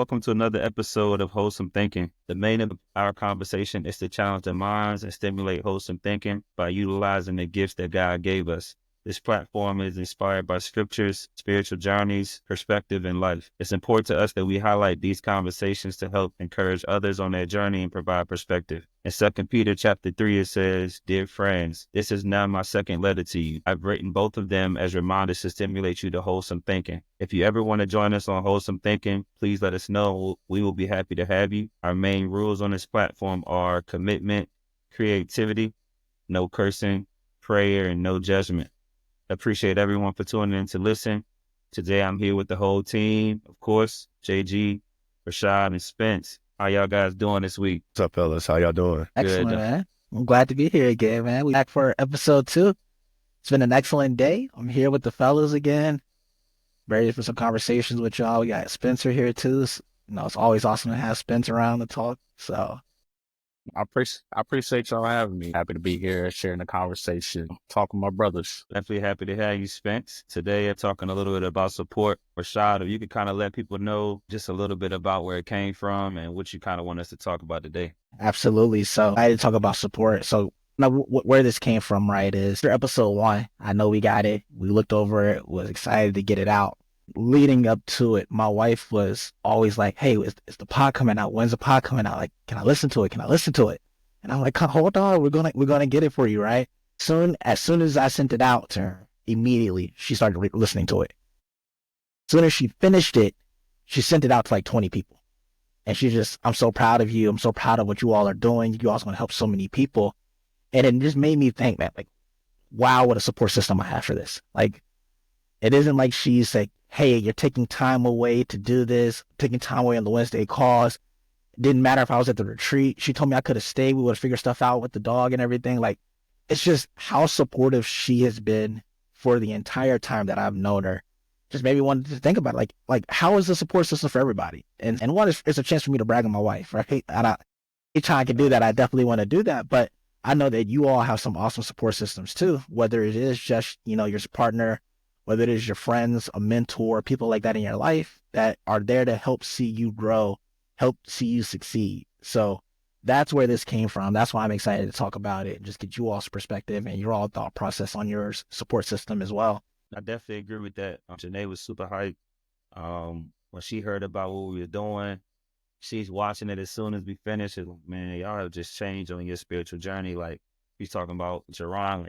Welcome to another episode of Wholesome Thinking. The main of our conversation is to challenge the minds and stimulate wholesome thinking by utilizing the gifts that God gave us. This platform is inspired by scriptures, spiritual journeys, perspective, and life. It's important to us that we highlight these conversations to help encourage others on their journey and provide perspective. In 2 Peter chapter 3, it says, "Dear friends, this is now my second letter to you. I've written both of them as reminders to stimulate you to wholesome thinking. If you ever want to join us on Wholesome Thinking, please let us know. We will be happy to have you. Our main rules on this platform are commitment, creativity, no cursing, prayer, and no judgment. Appreciate everyone for tuning in to listen. Today I'm here with the whole team, of course, JG, Rashad, and Spence. How y'all guys doing this week? What's up, fellas? How y'all doing? Excellent, Good. man. I'm glad to be here again, man. We back for episode 2. It's been an excellent day. I'm here with the fellas again. Ready for some conversations with y'all. We got Spencer here too. It's always awesome to have Spencer around to talk. So I appreciate y'all having me. Happy to be here, sharing the conversation, talking with my brothers. Definitely happy to have you, Spence. Today I'm talking a little bit about support. Rashad, if you could kind of let people know just a little bit about where it came from and what you kind of want us to talk about today. absolutely. So I had to talk about support. So now where this came from, right, is for episode 1. I know we got it. We looked over it, was excited to get it out. Leading up to it, my wife was always like, "Hey, is the pod coming out? When's the pod coming out? Like, can I listen to it? Can I listen to it?" And I'm like, "Hold on, we're gonna get it for you, right?" As soon as I sent it out to her, immediately she started listening to it. As soon as she finished it, she sent it out to like 20 people, and "I'm so proud of you. I'm so proud of what you all are doing. You all's gonna help so many people," and it just made me think, man, like, wow, what a support system I have for this. Like, it isn't like she's like, "Hey, you're taking time away to do this, taking time away on the Wednesday calls." It didn't matter if I was at the retreat. She told me I could have stayed. We would have figured stuff out with the dog and everything. Like, it's just how supportive she has been for the entire time that I've known her. Just maybe wanted to think about it, like how is the support system for everybody? And one is, it's a chance for me to brag on my wife, right? And anytime I can do that, I definitely want to do that. But I know that you all have some awesome support systems too, whether it is just, your partner, whether it is your friends, a mentor, people like that in your life that are there to help see you grow, help see you succeed. So that's where this came from. That's why I'm excited to talk about it and just get you all's perspective and your all thought process on your support system as well. I definitely agree with that. Janae was super hyped. When she heard about what we were doing, she's watching it as soon as we finish it. Man, y'all have just changed on your spiritual journey. Like, he's talking about Jerron,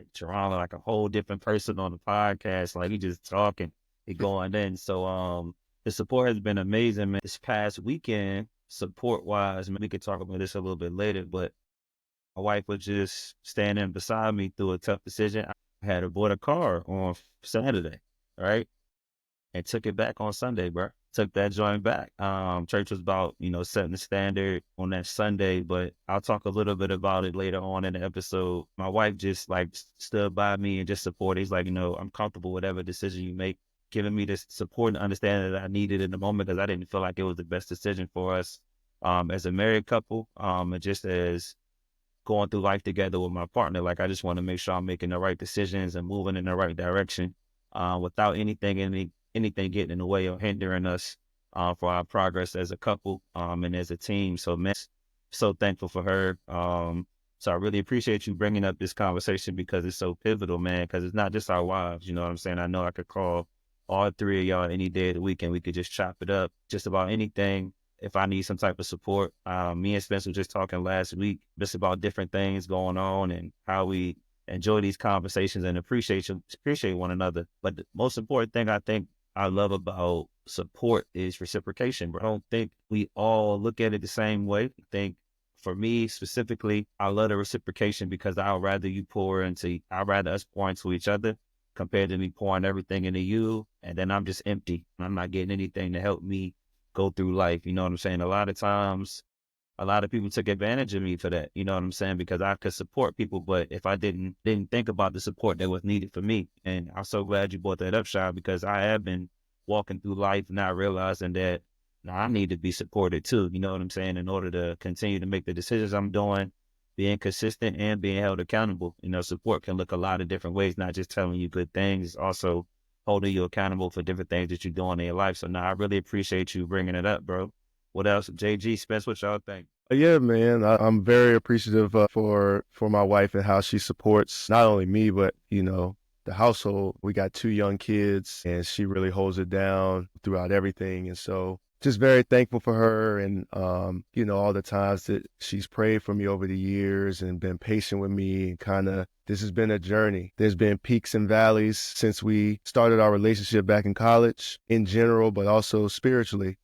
like a whole different person on the podcast. Like, he just talking, he going in. So, the support has been amazing, man. This past weekend, support wise, we could talk about this a little bit later, but my wife was just standing beside me through a tough decision. I had her bought a car on Saturday, right? And took it back on Sunday, bro. Took that joint back. Church was about, setting the standard on that Sunday, but I'll talk a little bit about it later on in the episode. My wife just like stood by me and just supported. He's like, I'm comfortable with whatever decision you make, giving me the support and understanding that I needed in the moment because I didn't feel like it was the best decision for us as a married couple, and just as going through life together with my partner. Like, I just want to make sure I'm making the right decisions and moving in the right direction without anything getting in the way or hindering us for our progress as a couple and as a team. So, man, so thankful for her. So I really appreciate you bringing up this conversation because it's so pivotal, man, because it's not just our wives. You know what I'm saying? I know I could call all 3 of y'all any day of the week and we could just chop it up just about anything. If I need some type of support, me and Spence were just talking last week just about different things going on and how we enjoy these conversations and appreciate one another. But the most important thing I think I love about support is reciprocation. But I don't think we all look at it the same way. I think for me specifically, I love the reciprocation because I'd rather us pour into each other compared to me pouring everything into you. And then I'm just empty. I'm not getting anything to help me go through life. You know what I'm saying? A lot of times, a lot of people took advantage of me for that. You know what I'm saying? Because I could support people, but if I didn't think about the support that was needed for me. And I'm so glad you brought that up, Shy, because I have been walking through life not realizing that I need to be supported too. You know what I'm saying? In order to continue to make the decisions I'm doing, being consistent and being held accountable. Support can look a lot of different ways, not just telling you good things, it's also holding you accountable for different things that you're doing in your life. So now I really appreciate you bringing it up, bro. What else? JG, Spence, what y'all think? Yeah, man, I'm very appreciative for my wife and how she supports not only me, but, the household. We got 2 young kids and she really holds it down throughout everything. And so just very thankful for her and, all the times that she's prayed for me over the years and been patient with me and this has been a journey. There's been peaks and valleys since we started our relationship back in college in general, but also spiritually.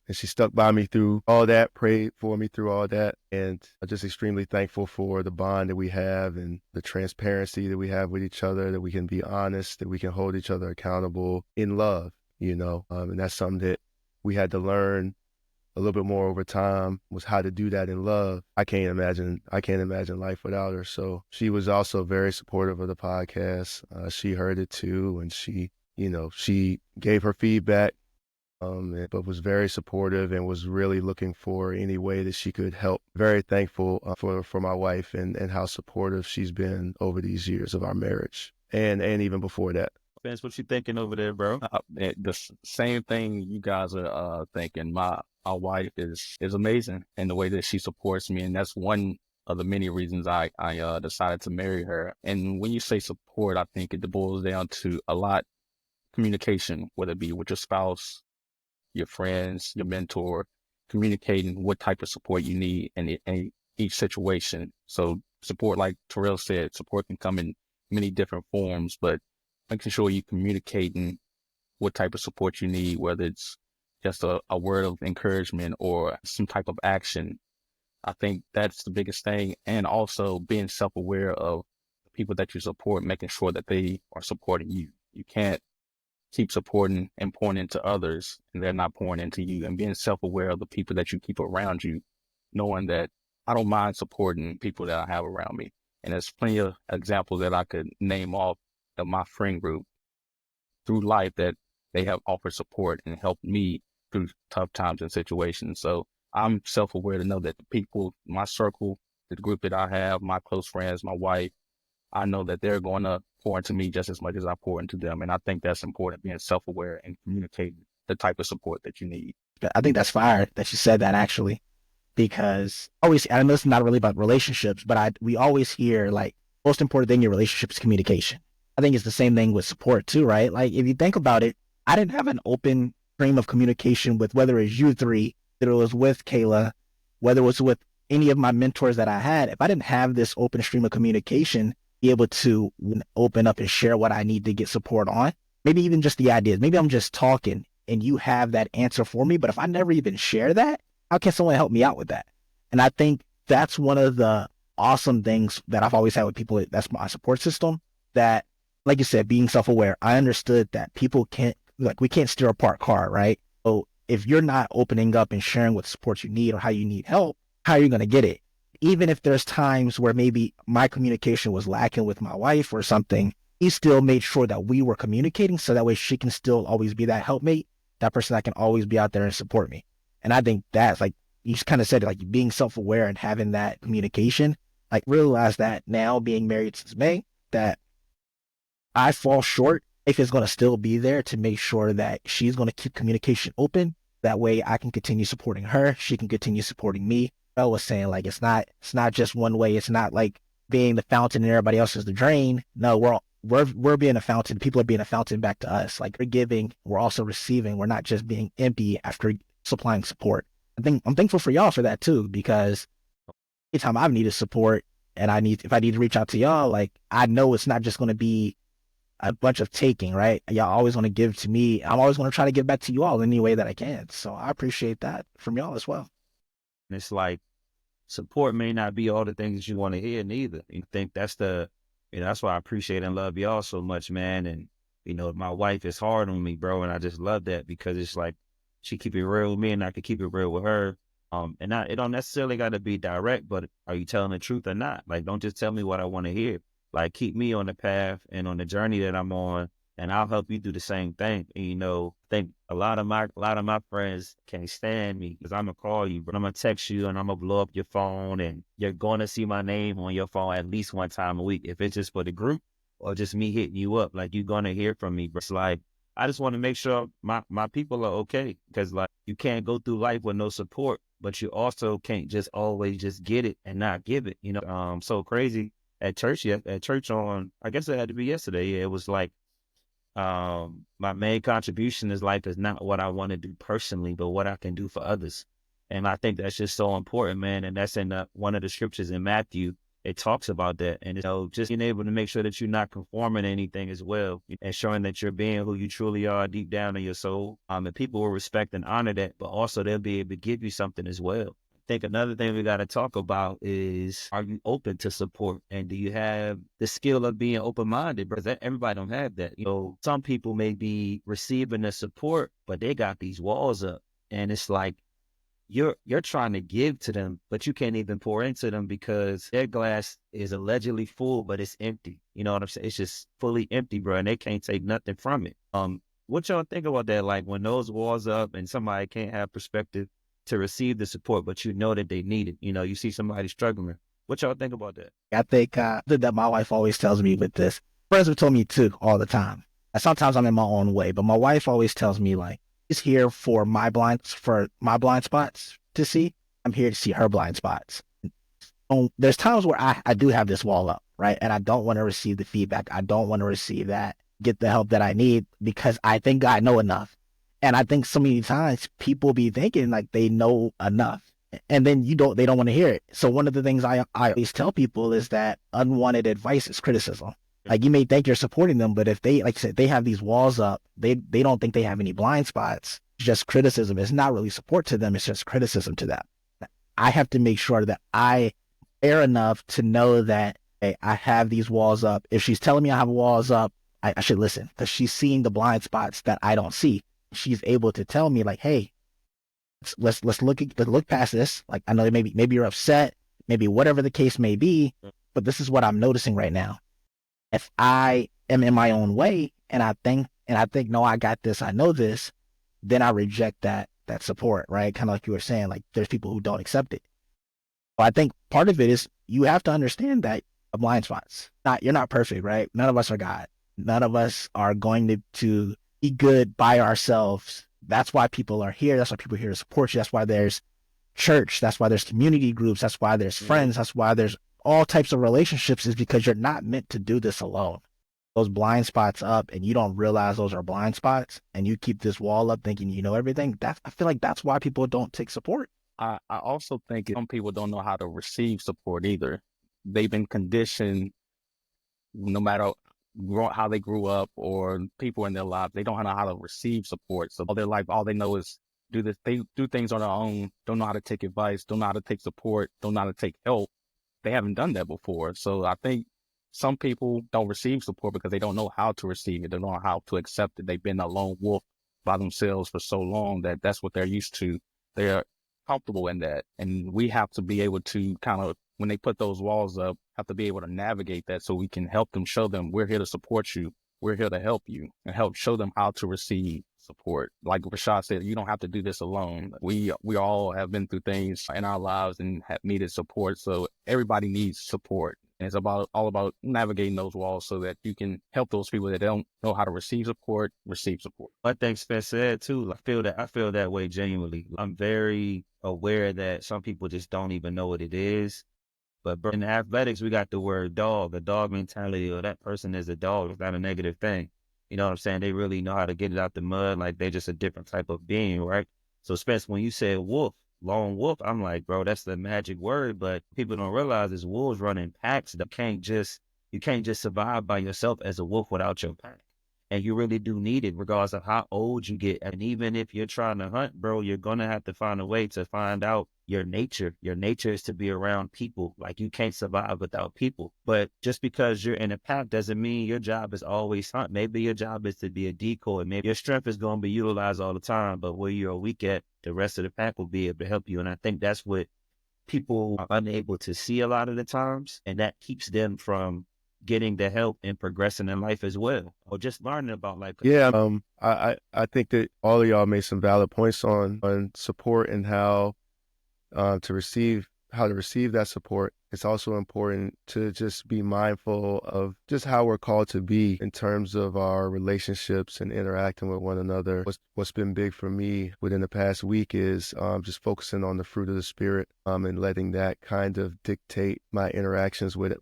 And she stuck by me through all that, prayed for me through all that. And I'm just extremely thankful for the bond that we have and the transparency that we have with each other, that we can be honest, that we can hold each other accountable in love, and that's something that we had to learn a little bit more over time, was how to do that in love. I can't imagine life without her. So she was also very supportive of the podcast. She heard it too. And she gave her feedback. But was very supportive and was really looking for any way that she could help. Very thankful for my wife and how supportive she's been over these years of our marriage and even before that. Spence, what you thinking over there, bro? Same thing you guys are thinking. My wife is amazing in the way that she supports me, and that's one of the many reasons I decided to marry her. And when you say support, I think it boils down to a lot communication, whether it be with your spouse, your friends, your mentor, communicating what type of support you need in each situation. So support, like Terrell said, support can come in many different forms, but making sure you're communicating what type of support you need, whether it's just a word of encouragement or some type of action. I think that's the biggest thing. And also being self-aware of the people that you support, making sure that they are supporting you. You can't keep supporting and pouring into others and they're not pouring into you, and being self-aware of the people that you keep around you, knowing that I don't mind supporting people that I have around me. And there's plenty of examples that I could name off of my friend group through life that they have offered support and helped me through tough times and situations. So I'm self-aware to know that the people, my circle, the group that I have, my close friends, my wife, I know that they're going to pour into me just as much as I pour into them. And I think that's important, being self-aware and communicating the type of support that you need. I think that's fire that you said that, actually, because I know it's not really about relationships, but we always hear like most important thing in your relationship is communication. I think it's the same thing with support too, right? Like if you think about it, I didn't have an open stream of communication with whether it's you three, whether it was with Kayla, whether it was with any of my mentors that I had. If I didn't have this open stream of communication, be able to open up and share what I need to get support on, maybe even just the ideas. Maybe I'm just talking and you have that answer for me, but if I never even share that, how can someone help me out with that? And I think that's one of the awesome things that I've always had with people. That's my support system, that, like you said, being self-aware, I understood that people can't, like, we can't steer a parked car, right? So if you're not opening up and sharing what support you need or how you need help, how are you going to get it? Even if there's times where maybe my communication was lacking with my wife or something, he still made sure that we were communicating so that way she can still always be that helpmate, that person that can always be out there and support me. And I think that's, like you just kind of said, like being self-aware and having that communication, like realize that now, being married since May, that I fall short if it's going to still be there, to make sure that she's going to keep communication open. That way I can continue supporting her. She can continue supporting me. I was saying, like, it's not just one way. It's not like being the fountain and everybody else is the drain. No, we're being a fountain. People are being a fountain back to us. Like, we're giving, we're also receiving. We're not just being empty after supplying support. I'm thankful for y'all for that too, because anytime I've needed support and if I need to reach out to y'all, like, I know it's not just going to be a bunch of taking, right? Y'all always want to give to me. I'm always going to try to give back to you all in any way that I can. So I appreciate that from y'all as well. And it's like, support may not be all the things you want to hear neither. You think that's that's why I appreciate and love y'all so much, man. And, my wife is hard on me, bro. And I just love that, because it's like, she keep it real with me and I can keep it real with her. And it don't necessarily got to be direct, but are you telling the truth or not? Like, don't just tell me what I want to hear. Like, keep me on the path and on the journey that I'm on, and I'll help you do the same thing. And, I think a lot of my friends can't stand me because I'm gonna call you, but I'm gonna text you and I'm gonna blow up your phone, and you're gonna see my name on your phone at least one time a week. If it's just for the group or just me hitting you up, like, you're gonna hear from me. But it's like, I just want to make sure my people are okay, because like you can't go through life with no support, but you also can't just always just get it and not give it. So crazy at church. At church on, I guess it had to be yesterday. Yeah, it was like my main contribution is life is not what I want to do personally, but what I can do for others. And I think that's just so important, man. And that's in one of the scriptures in Matthew. It talks about that. And just being able to make sure that you're not conforming to anything as well, and showing that you're being who you truly are deep down in your soul. And people will respect and honor that, but also they'll be able to give you something as well. Think another thing we got to talk about is, are you open to support, and do you have the skill of being open-minded? Because everybody don't have that. Some people may be receiving the support, but they got these walls up, and it's like you're trying to give to them, but you can't even pour into them because their glass is allegedly full, but it's empty. You know what I'm saying? It's just fully empty, bro, and they can't take nothing from it. What y'all think about that? Like when those walls up and somebody can't have perspective to receive the support, but you know that they need it. You see somebody struggling. What y'all think about that? I think that my wife always tells me with this. Friends have told me too all the time. And sometimes I'm in my own way, but my wife always tells me like, she's here for my blind spots to see. I'm here to see her blind spots. There's times where I do have this wall up, right? And I don't want to receive the feedback. I don't want to receive that, get the help that I need, because I think I know enough. And I think so many times people be thinking like they know enough, and then they don't want to hear it. So one of the things I always tell people is that unwanted advice is criticism. Like you may think you're supporting them, but if they, like I said, they have these walls up, they don't think they have any blind spots. It's just criticism. It's not really support to them. It's just criticism to them. I have to make sure that I care enough to know that, hey, I have these walls up. If she's telling me I have walls up, I should listen, because she's seeing the blind spots that I don't see. She's able to tell me like, hey, let's look past this. Like, I know maybe you're upset, maybe whatever the case may be, but this is what I'm noticing right now. If I am in my own way and I think, no, I got this, I know this, then I reject that support, right? Kind of like you were saying, like there's people who don't accept it. But I think part of it is you have to understand that blind spots. You're not perfect, right? None of us are God. None of us are going to be good by ourselves. That's why people are here. That's why people are here to support you. That's why there's church. That's why there's community groups. That's why there's friends. That's why there's all types of relationships, is because you're not meant to do this alone. Those blind spots up and you don't realize those are blind spots, and you keep this wall up thinking you know everything. I feel like that's why people don't take support. I also think some people don't know how to receive support either. They've been conditioned, no matter how they grew up or people in their lives, they don't know how to receive support. So all their life, all they know is they do things on their own, don't know how to take advice, don't know how to take support, don't know how to take help. They haven't done that before. So I think some people don't receive support because they don't know how to receive it. They don't know how to accept it. They've been a lone wolf by themselves for so long that that's what they're used to. They're comfortable in that. And we have to be able to kind of, when they put those walls up, have to be able to navigate that so we can help them, show them we're here to support you. We're here to help you and help show them how to receive support. Like Rashad said, you don't have to do this alone. We all have been through things in our lives and have needed support. So everybody needs support. And it's all about navigating those walls so that you can help those people that don't know how to receive support. I think Spence said too, I feel that way genuinely. I'm very aware that some people just don't even know what it is. But in athletics, we got the word dog, the dog mentality, or that person is a dog. It's not a negative thing. You know what I'm saying? They really know how to get it out the mud. Like they're just a different type of being, right? So Spence, when you said wolf, lone wolf, I'm like, bro, that's the magic word. But people don't realize is wolves running packs. You can't just survive by yourself as a wolf without your pack. And you really do need it regardless of how old you get. And even if you're trying to hunt, bro, you're going to have to find a way to find out your nature. Your nature is to be around people. Like you can't survive without people. But just because you're in a pack doesn't mean your job is always hunt. Maybe your job is to be a decoy. Maybe your strength is going to be utilized all the time. But where you're weak at, the rest of the pack will be able to help you. And I think that's what people are unable to see a lot of the times. And that keeps them from getting the help and progressing in life as well, or just learning about life. Yeah, I think that all of y'all made some valid points on support and how to receive that support. it's also important to just be mindful of just how we're called to be in terms of our relationships and interacting with one another. What's been big for me within the past week is just focusing on the fruit of the Spirit and letting that kind of dictate my interactions with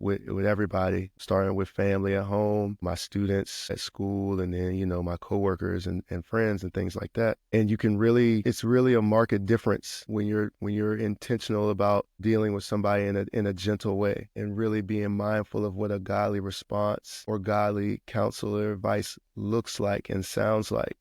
everybody, starting with family at home, my students at school, and then, you know, my coworkers and friends and things like that. And you can really, it's really a marked difference when you're intentional about dealing with somebody in a gentle way and really being mindful of what a godly response or godly counsel or advice looks like and sounds like.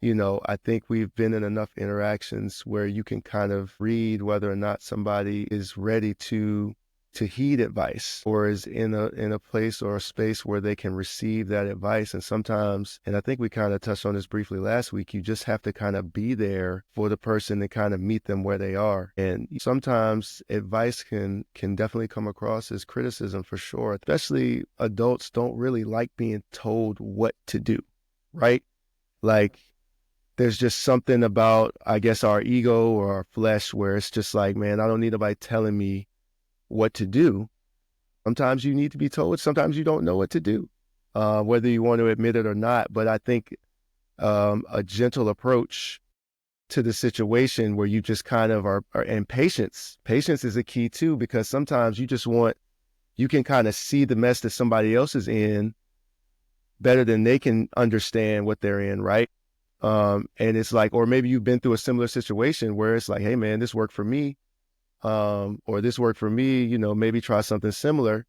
You know, I think we've been in enough interactions where you can kind of read whether or not somebody is ready to heed advice or is in a place or a space where they can receive that advice. And sometimes, and I think we kind of touched on this briefly last week, you just have to kind of be there for the person and kind of meet them where they are. And sometimes advice can definitely come across as criticism for sure. Especially adults don't really like being told what to do, right? Like, there's just something about, I guess, our ego or our flesh where it's just like, man, I don't need nobody telling me what to do. Sometimes you need to be told. Sometimes you don't know what to do, whether you want to admit it or not. But I think a gentle approach to the situation where you just kind of are, and patience is a key too, because sometimes you can kind of see the mess that somebody else is in better than they can understand what they're in, right? And it's like, or maybe you've been through a similar situation where it's like, hey man, this worked for me. Or this worked for me, you know, maybe try something similar.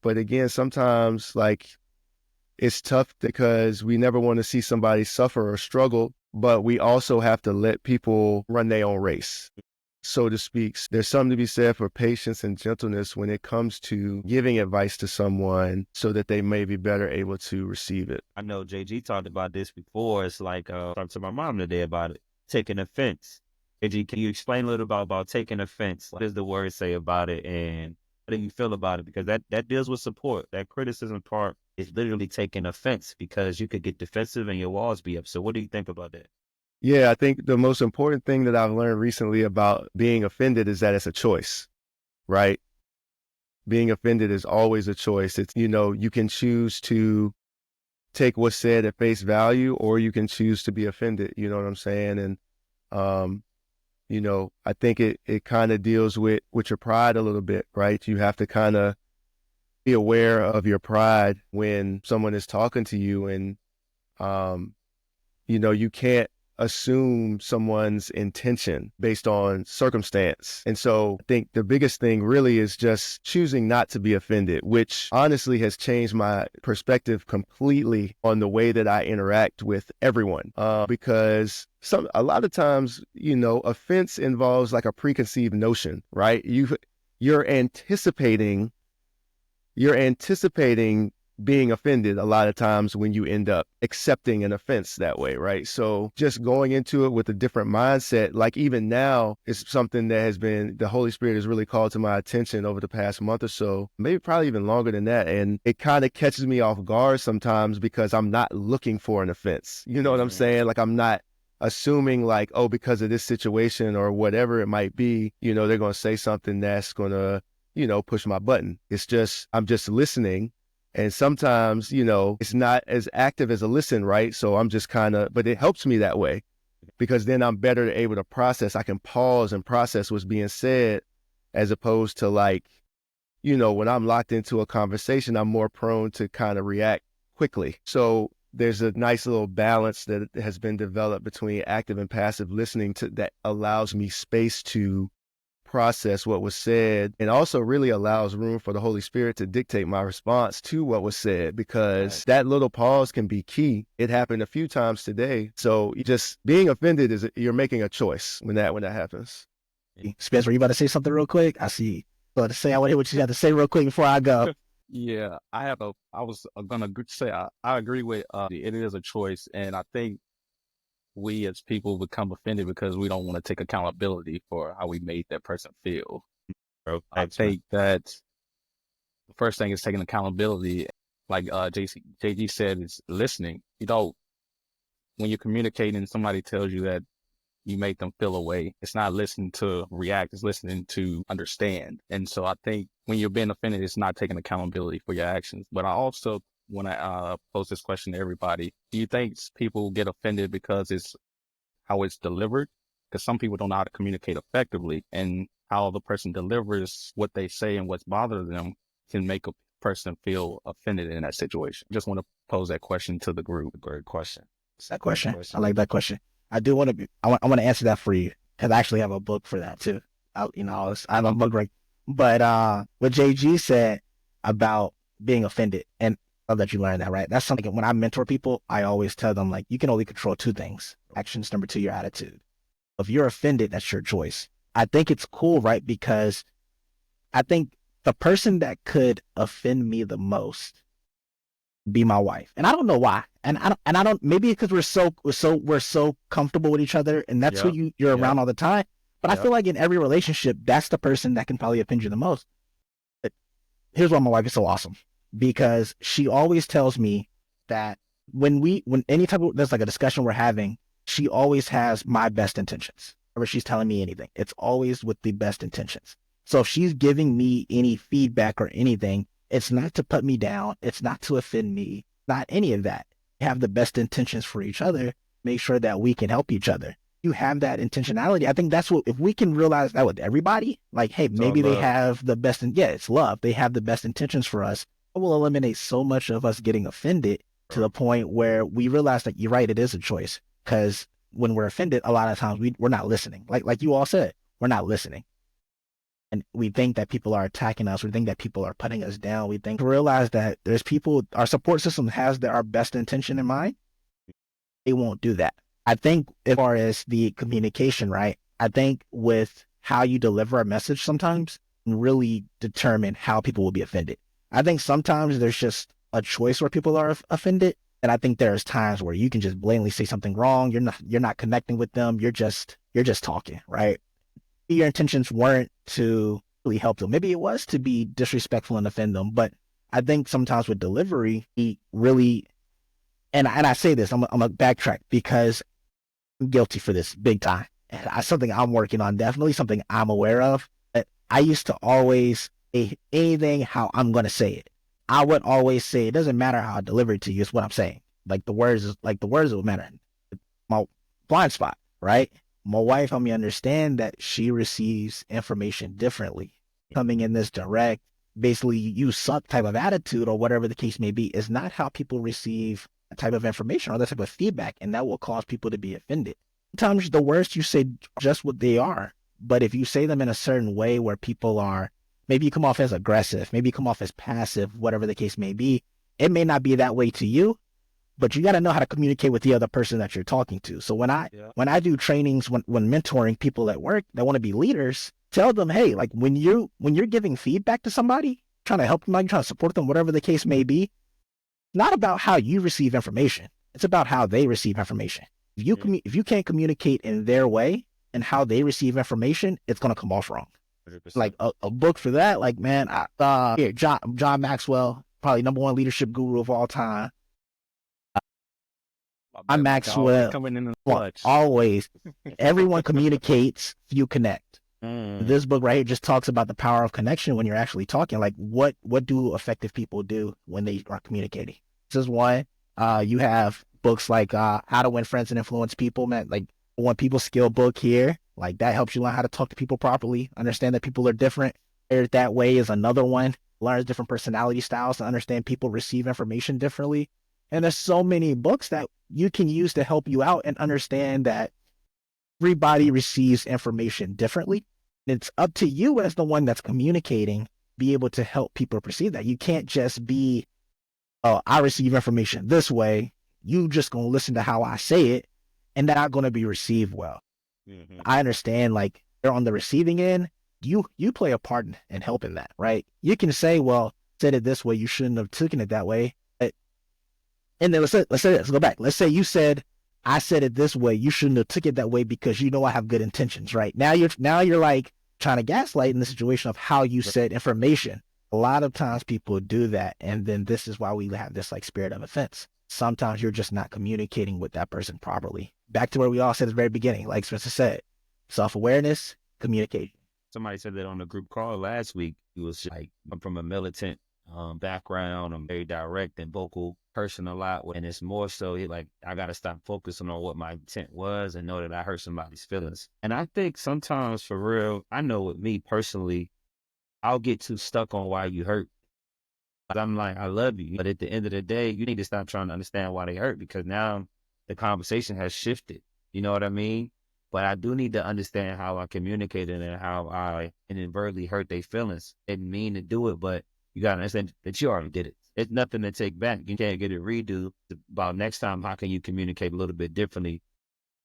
But again, sometimes like it's tough because we never want to see somebody suffer or struggle, but we also have to let people run their own race, so to speak. There's something to be said for patience and gentleness when it comes to giving advice to someone so that they may be better able to receive it. I know JG talked about this before. It's like, I talked to my mom today about it, taking offense. JG, can you explain a little about taking offense? What does the word say about it, and how do you feel about it? Because that deals with support. That criticism part is literally taking offense because you could get defensive and your walls be up. So what do you think about that? Yeah, I think the most important thing that I've learned recently about being offended is that it's a choice, right? Being offended is always a choice. It's, you know, you can choose to take what's said at face value, or you can choose to be offended. You know what I'm saying? And, you know, I think it kind of deals with your pride a little bit, right? You have to kind of be aware of your pride when someone is talking to you, and, you know, you can't assume someone's intention based on circumstance. And so I think the biggest thing really is just choosing not to be offended, which honestly has changed my perspective completely on the way that I interact with everyone. Because a lot of times, you know, offense involves like a preconceived notion, right? You're anticipating being offended a lot of times when you end up accepting an offense that way, right? So just going into it with a different mindset, like even now, is something that the Holy Spirit has really called to my attention over the past month or so, maybe probably even longer than that. And it kind of catches me off guard sometimes because I'm not looking for an offense. You know what I'm saying? Like I'm not assuming like, oh, because of this situation or whatever it might be, you know, they're going to say something that's going to, you know, push my button. It's just, I'm just listening. And sometimes, you know, it's not as active as a listen, right? So I'm just but it helps me that way because then I'm better able to process. I can pause and process what's being said as opposed to like, you know, when I'm locked into a conversation, I'm more prone to kind of react quickly. So there's a nice little balance that has been developed between active and passive listening that allows me space to process what was said, and also really allows room for the Holy Spirit to dictate my response to what was said, because that little pause can be key. It happened a few times today. So just being offended is you're making a choice when that happens. Spencer, you about to say something real quick? I see you about to say. I want to hear what you have to say real quick before I go. Yeah, I was gonna say I agree with it is a choice, and I think we as people become offended because we don't want to take accountability for how we made that person feel. Bro, I think that the first thing is taking accountability. Like JG said, is listening. You know, when you're communicating, somebody tells you that you make them feel away. It's not listening to react, it's listening to understand. And so I think when you're being offended, it's not taking accountability for your actions. But I also want to pose this question to everybody. Do you think people get offended because it's how it's delivered? Because some people don't know how to communicate effectively, and how the person delivers what they say and what's bothering them can make a person feel offended in that situation. Just want to pose that question to the group. Great question. That question. I like that question. I do want to I want to answer that for you, because I actually have a book for that too. I have a book right. But what JG said about being offended, and I love that you learned that, right? That's something when I mentor people, I always tell them, like, you can only control two things: actions, number two, your attitude. If you're offended, that's your choice. I think it's cool, right? Because I think the person that could offend me the most be my wife, and I don't know why. And I don't. Maybe because we're so comfortable with each other, and that's who you're around all the time. But I feel like in every relationship, that's the person that can probably offend you the most. But here's why my wife is so awesome, because she always tells me that when any type of, there's like a discussion we're having, she always has my best intentions. Whenever she's telling me anything, it's always with the best intentions. So if she's giving me any feedback or anything, it's not to put me down. It's not to offend me. Not any of that. Have the best intentions for each other. Make sure that we can help each other. You have that intentionality. I think that's what, if we can realize that with everybody, like, hey, maybe they have the best, it's love. They have the best intentions for us. It will eliminate so much of us getting offended to the point where we realize that you're right, it is a choice. Because when we're offended, a lot of times we're not listening. Like you all said, we're not listening. And we think that people are attacking us. We think that people are putting us down. We think, realize that there's people, our support system has our best intention in mind. They won't do that. I think as far as the communication, right? I think with how you deliver a message sometimes really determine how people will be offended. I think sometimes there's just a choice where people are offended. And I think there's times where you can just blatantly say something wrong. You're not connecting with them. You're just talking, right? Your intentions weren't to really help them. Maybe it was to be disrespectful and offend them. But I think sometimes with delivery, he really, and I say this, I'm a backtrack because I'm guilty for this big time. And something I'm working on, definitely something I'm aware of. But I used to always say anything how I'm going to say it. I would always say, it doesn't matter how I deliver it to you, it's what I'm saying. Like the words will matter. My blind spot, right? My wife helped me understand that she receives information differently. Coming in this direct, basically you suck type of attitude or whatever the case may be is not how people receive that type of information or that type of feedback. And that will cause people to be offended. Sometimes the words you say are just what they are. But if you say them in a certain way where people are, maybe you come off as aggressive, maybe you come off as passive, whatever the case may be, it may not be that way to you. But you got to know how to communicate with the other person that you're talking to. So when I do trainings, when mentoring people at work that want to be leaders, tell them, hey, like when you're giving feedback to somebody, trying to help them, trying to support them, whatever the case may be, not about how you receive information. It's about how they receive information. If you can't communicate in their way and how they receive information, it's going to come off wrong. 100%. Like a book for that, like, man, John Maxwell, probably #1 leadership guru of all time. I'm Maxwell. Coming in the clutch. Always. Everyone communicates, few connect. This book right here just talks about the power of connection when you're actually talking. Like, what do effective people do when they are communicating? This is one. You have books like How to Win Friends and Influence People, man. Like, One People Skill book here. Like, that helps you learn how to talk to people properly, understand that people are different. That Way is another one. Learns different personality styles to understand people receive information differently. And there's so many books that you can use to help you out and understand that everybody receives information differently. It's up to you as the one that's communicating, be able to help people perceive that. You can't just be, oh, I receive information this way. You just going to listen to how I say it, and that's not going to be received well. Mm-hmm. I understand, like, you're on the receiving end. You play a part in helping that, right? You can say, well, said it this way. You shouldn't have taken it that way. And then let's go back. Let's say you said, I said it this way. You shouldn't have took it that way because you know I have good intentions, right? Now you're like trying to gaslight in the situation of how you said information. A lot of times people do that. And then this is why we have this like spirit of offense. Sometimes you're just not communicating with that person properly. back to where we all said at the very beginning, like Spencer said, self-awareness, communication. Somebody said that on the group call last week. He was like, I'm from a militant background. I'm very direct and vocal person a lot. And it's more so I got to stop focusing on what my intent was and know that I hurt somebody's feelings. And I think sometimes for real, I know with me personally, I'll get too stuck on why you hurt. I'm like, I love you. But at the end of the day, you need to stop trying to understand why they hurt, because now the conversation has shifted. You know what I mean? But I do need to understand how I communicated and how I inadvertently hurt their feelings. Didn't mean to do it, but you got to understand that you already did it. It's nothing to take back. You can't get it redo. About next time, how can you communicate a little bit differently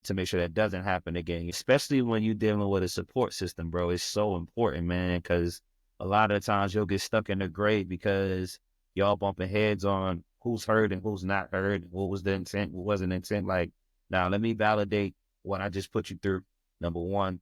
to make sure that doesn't happen again? Especially when you're dealing with a support system, bro. It's so important, man, because a lot of times you'll get stuck in the grave because y'all bumping heads on who's hurt and who's not hurt, what was the intent, what wasn't the intent. Like, now let me validate what I just put you through, number one,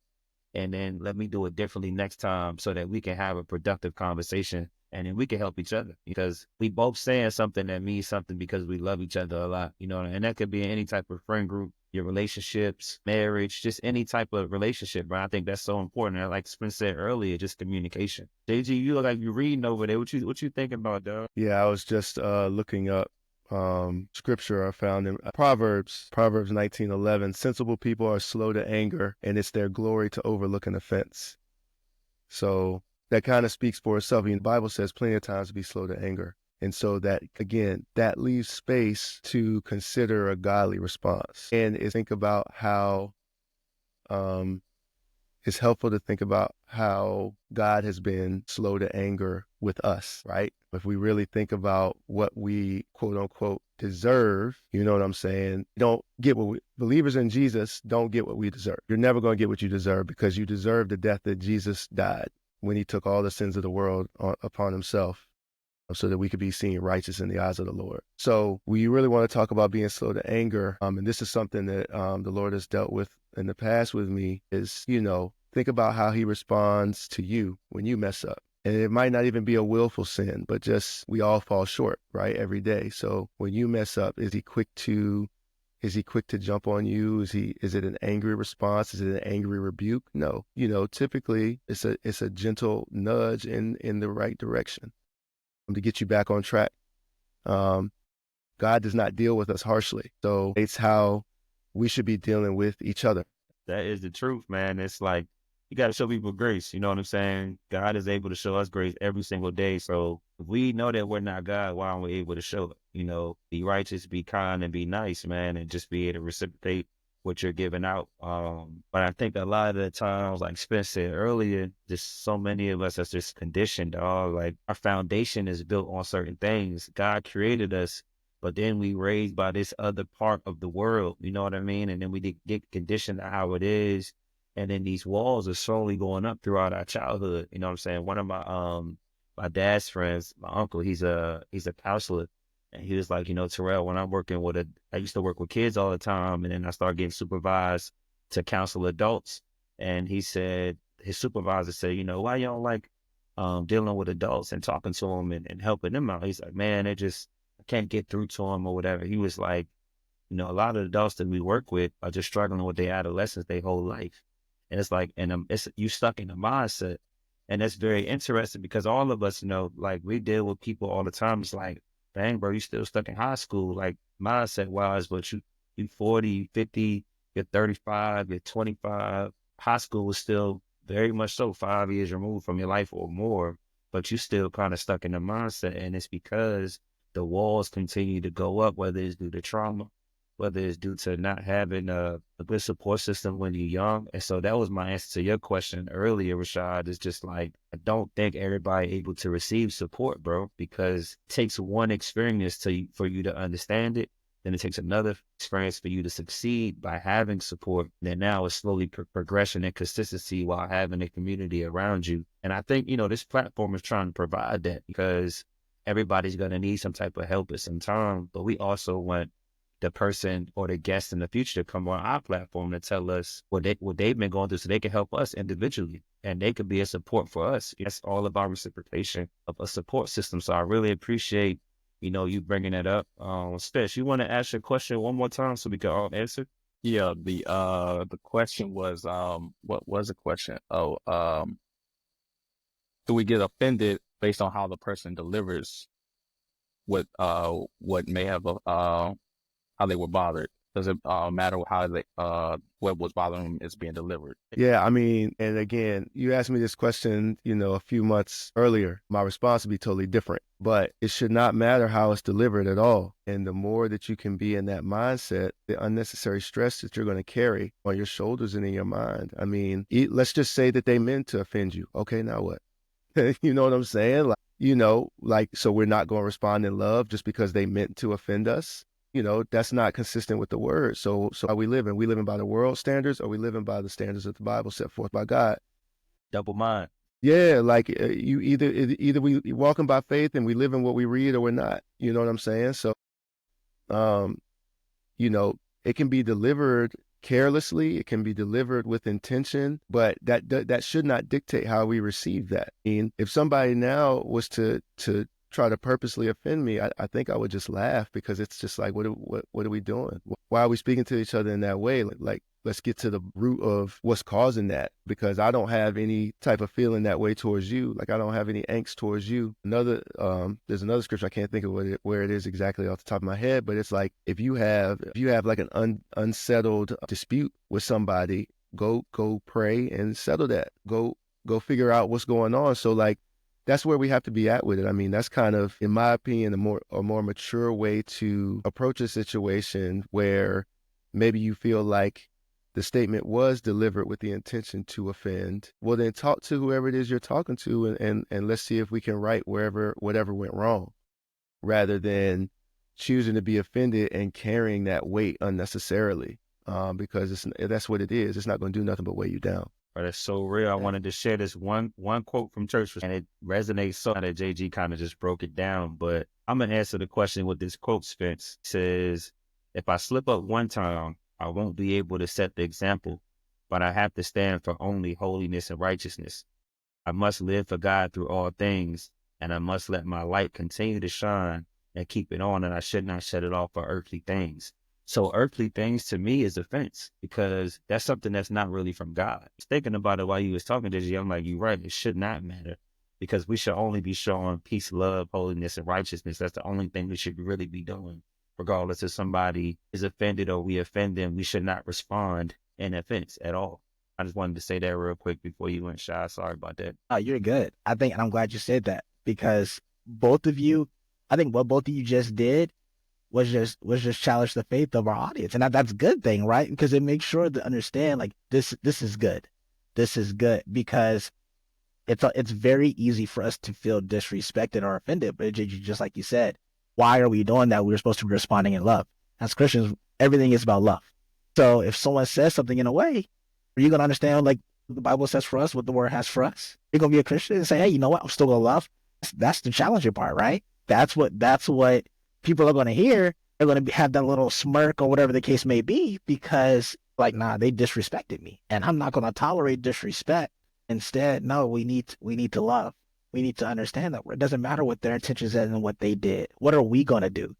and then let me do it differently next time so that we can have a productive conversation and then we can help each other, because we both saying something that means something because we love each other a lot, you know, and that could be in any type of friend group, your relationships, marriage, just any type of relationship, but I think that's so important. And like Spence said earlier, just communication. JG, you look like you're reading over there. What you thinking about, dog? Yeah, I was just looking up scripture I found in Proverbs 19:11. Sensible people are slow to anger, and it's their glory to overlook an offense. So that kind of speaks for itself. I mean, the Bible says plenty of times to be slow to anger. And so that, again, that leaves space to consider a godly response. And think about how it's helpful to think about how God has been slow to anger with us, right? If we really think about what we quote unquote deserve, you know what I'm saying? Don't get believers in Jesus don't get what we deserve. You're never going to get what you deserve, because you deserve the death that Jesus died when he took all the sins of the world upon himself, so that we could be seen righteous in the eyes of the Lord. So we really want to talk about being slow to anger. And this is something that the Lord has dealt with in the past with me, is, think about how he responds to you when you mess up. And it might not even be a willful sin, but just we all fall short, right? Every day. So when you mess up, is he quick to jump on you? Is it an angry response? Is it an angry rebuke? No. Typically it's a gentle nudge in the right direction to get you back on track. God does not deal with us harshly. So it's how we should be dealing with each other. That is the truth, man. It's like, you got to show people grace. You know what I'm saying? God is able to show us grace every single day. So if we know that we're not God, why aren't we able to show it? Be righteous, be kind, and be nice, man, and just be able to reciprocate what you're giving out. But I think a lot of the times, like Spence said earlier, just so many of us are just conditioned, dog. Like, our foundation is built on certain things. God created us, but then we raised by this other part of the world, you know what I mean? And then we get conditioned to how it is. And then these walls are slowly going up throughout our childhood. You know what I'm saying? One of my dad's friends, my uncle, he's a counselor. And he was like, Terrell, when I'm working I used to work with kids all the time. And then I started getting supervised to counsel adults. And he said, his supervisor said, why you don't like dealing with adults and talking to them and helping them out? He's like, man, I can't get through to them or whatever. He was like, a lot of adults that we work with are just struggling with their adolescence their whole life. And it's like, it's you stuck in the mindset. And that's very interesting, because all of us, like, we deal with people all the time. It's like, dang, bro, you still stuck in high school, like, mindset wise, but you 40, you 50, you're 35, you're 25. High school was still very much so 5 years removed from your life or more, but you still kind of stuck in the mindset. And it's because the walls continue to go up, whether it's due to trauma, whether it's due to not having a good support system when you're young. And so that was my answer to your question earlier, Rashad. It's just like, I don't think everybody able to receive support, bro, because it takes one experience for you to understand it. Then it takes another experience for you to succeed by having support. And then now it's slowly progression and consistency while having a community around you. And I think, this platform is trying to provide that, because everybody's going to need some type of help at some time. But we also want the person or the guest in the future to come on our platform to tell us what they've been going through, so they can help us individually, and they could be a support for us. It's all about reciprocation of a support system. So I really appreciate, you bringing that up. Spence, you want to ask your question one more time so we can all answer? Yeah, the question was, what was the question? Oh, do we get offended based on how the person delivers what may have, how they were bothered? Does it matter how they, what was bothering them is being delivered? Yeah, I mean, and again, you asked me this question, a few months earlier. My response would be totally different, but it should not matter how it's delivered at all. And the more that you can be in that mindset, the unnecessary stress that you're going to carry on your shoulders and in your mind. I mean, let's just say that they meant to offend you. Okay, now what? You know what I'm saying? So we're not going to respond in love just because they meant to offend us. That's not consistent with the word. So are we living? We living by the world standards, or we living by the standards of the Bible set forth by God? Double mind. Yeah, like you either we walking by faith and we live in what we read, or we're not. You know what I'm saying? So, um, you know, it can be delivered carelessly, it can be delivered with intention, but that should not dictate how we receive that. I mean, if somebody now was to try to purposely offend me, I think I would just laugh, because it's just like, what are we doing? Why are we speaking to each other in that way? Like let's get to the root of what's causing that, because I don't have any type of feeling that way towards you. Like I don't have any angst towards you. There's another scripture, I can't think of where it is exactly off the top of my head, but it's like, if you have like an unsettled dispute with somebody, go pray and settle that. Go figure out what's going on. So like, that's where we have to be at with it. I mean, that's kind of, in my opinion, a more mature way to approach a situation where maybe you feel like the statement was delivered with the intention to offend. Well, then talk to whoever it is you're talking to, and let's see if we can right whatever went wrong, rather than choosing to be offended and carrying that weight unnecessarily, because that's what it is. It's not going to do nothing but weigh you down. But it's so real. I wanted to share this one quote from church, and it resonates so that JG kind of just broke it down. But I'm going to answer the question with this quote, Spence. It says, if I slip up one time, I won't be able to set the example, but I have to stand for only holiness and righteousness. I must live for God through all things, and I must let my light continue to shine and keep it on, and I should not shut it off for earthly things. So earthly things to me is offense, because that's something that's not really from God. I was thinking about it while you was talking to you. I'm like, you're right. It should not matter, because we should only be showing peace, love, holiness, and righteousness. That's the only thing we should really be doing. Regardless if somebody is offended or we offend them, we should not respond in offense at all. I just wanted to say that real quick before you went shy. Sorry about that. Oh, you're good. I think, and I'm glad you said that, because both of you, I think what both of you just did was just challenge the faith of our audience. And that's a good thing, right? Because it makes sure to understand, like, this is good. This is good, because it's very easy for us to feel disrespected or offended. But just like you said, why are we doing that? We're supposed to be responding in love. As Christians, everything is about love. So if someone says something in a way, are you going to understand, like, what the Bible says for us, what the word has for us? You're going to be a Christian and say, hey, you know what? I'm still going to love. That's the challenging part, right? That's what people are going to hear. They're going to have that little smirk or whatever the case may be, because, like, nah, they disrespected me, and I'm not going to tolerate disrespect. Instead, no, we need to love. We need to understand that it doesn't matter what their intentions is and what they did. What are we going to do?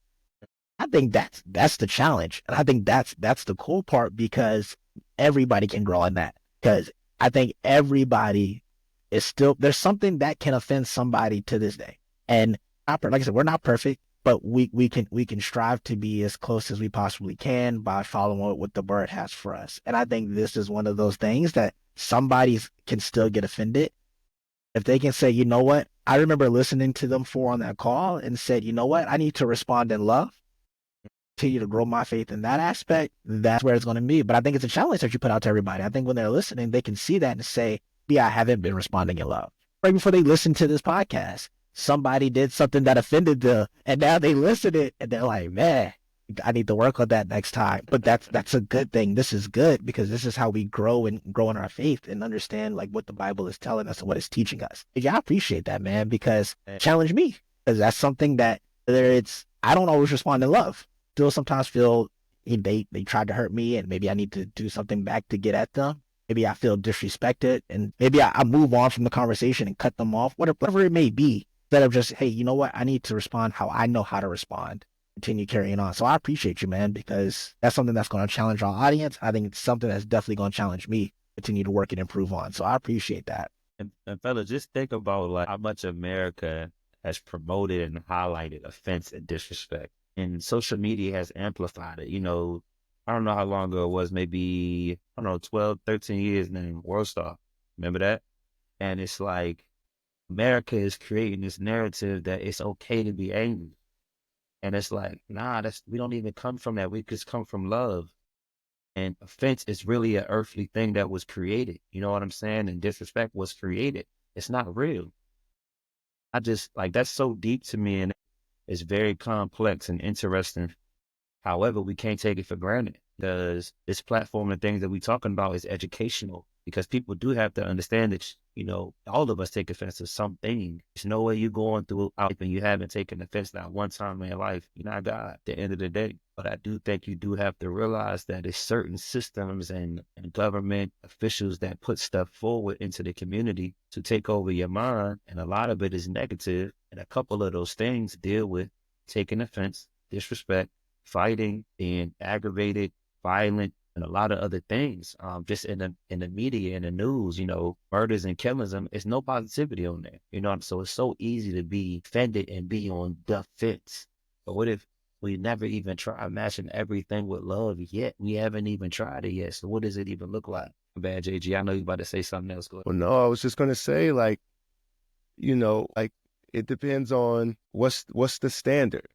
I think that's the challenge, and I think that's the cool part, because everybody can grow in that. Because I think everybody is still, there's something that can offend somebody to this day, and like I said, we're not perfect, but we can strive to be as close as we possibly can by following what the word has for us. And I think this is one of those things that somebody can still get offended if they can say, you know what, I remember listening to them on that call and said, you know what, I need to respond in love, continue to grow my faith in that aspect. That's where it's going to be. But I think it's a challenge that you put out to everybody. I think when they're listening, they can see that and say, yeah, I haven't been responding in love. Right before they listen to this podcast, somebody did something that offended them, and now they listen to it and they're like, man, I need to work on that next time. But that's a good thing. This is good, because this is how we grow in our faith and understand, like, what the Bible is telling us and what it's teaching us. Yeah, I appreciate that, man, because challenge me, because that's something that, whether it's, I don't always respond in love. Still sometimes feel they tried to hurt me, and maybe I need to do something back to get at them. Maybe I feel disrespected, and maybe I move on from the conversation and cut them off, whatever it may be, instead of just, hey, you know what? I need to respond how I know how to respond. continue carrying on. So I appreciate you, man, because that's something that's going to challenge our audience. I think it's something that's definitely going to challenge me, continue to work and improve on. So I appreciate that. And fellas, just think about like how much America has promoted and highlighted offense and disrespect. And social media has amplified it. I don't know how long ago it was, maybe, I don't know, 12, 13 years named World Star. Remember that? And it's like America is creating this narrative that it's okay to be angry. And it's like, nah, we don't even come from that. We just come from love. And offense is really an earthly thing that was created. You know what I'm saying? And disrespect was created. It's not real. I just like that's so deep to me, and it's very complex and interesting. However, we can't take it for granted because this platform and things that we're talking about is educational, because people do have to understand that, all of us take offense to something. There's no way you're going through life and you haven't taken offense not one time in your life. You're not God at the end of the day. But I do think you do have to realize that there's certain systems and government officials that put stuff forward into the community to take over your mind. And a lot of it is negative. And a couple of those things deal with taking offense, disrespect, fighting, being aggravated, violent, and a lot of other things. Just in the media and the news, murders and killings, it's no positivity on there. So it's so easy to be offended and be on the fence. But what if we never even try matching everything with love yet? We haven't even tried it yet. So what does it even look like? Bad JG, I know you about to say something else. Go ahead. Well, no, I was just gonna say, like, like it depends on what's the standard.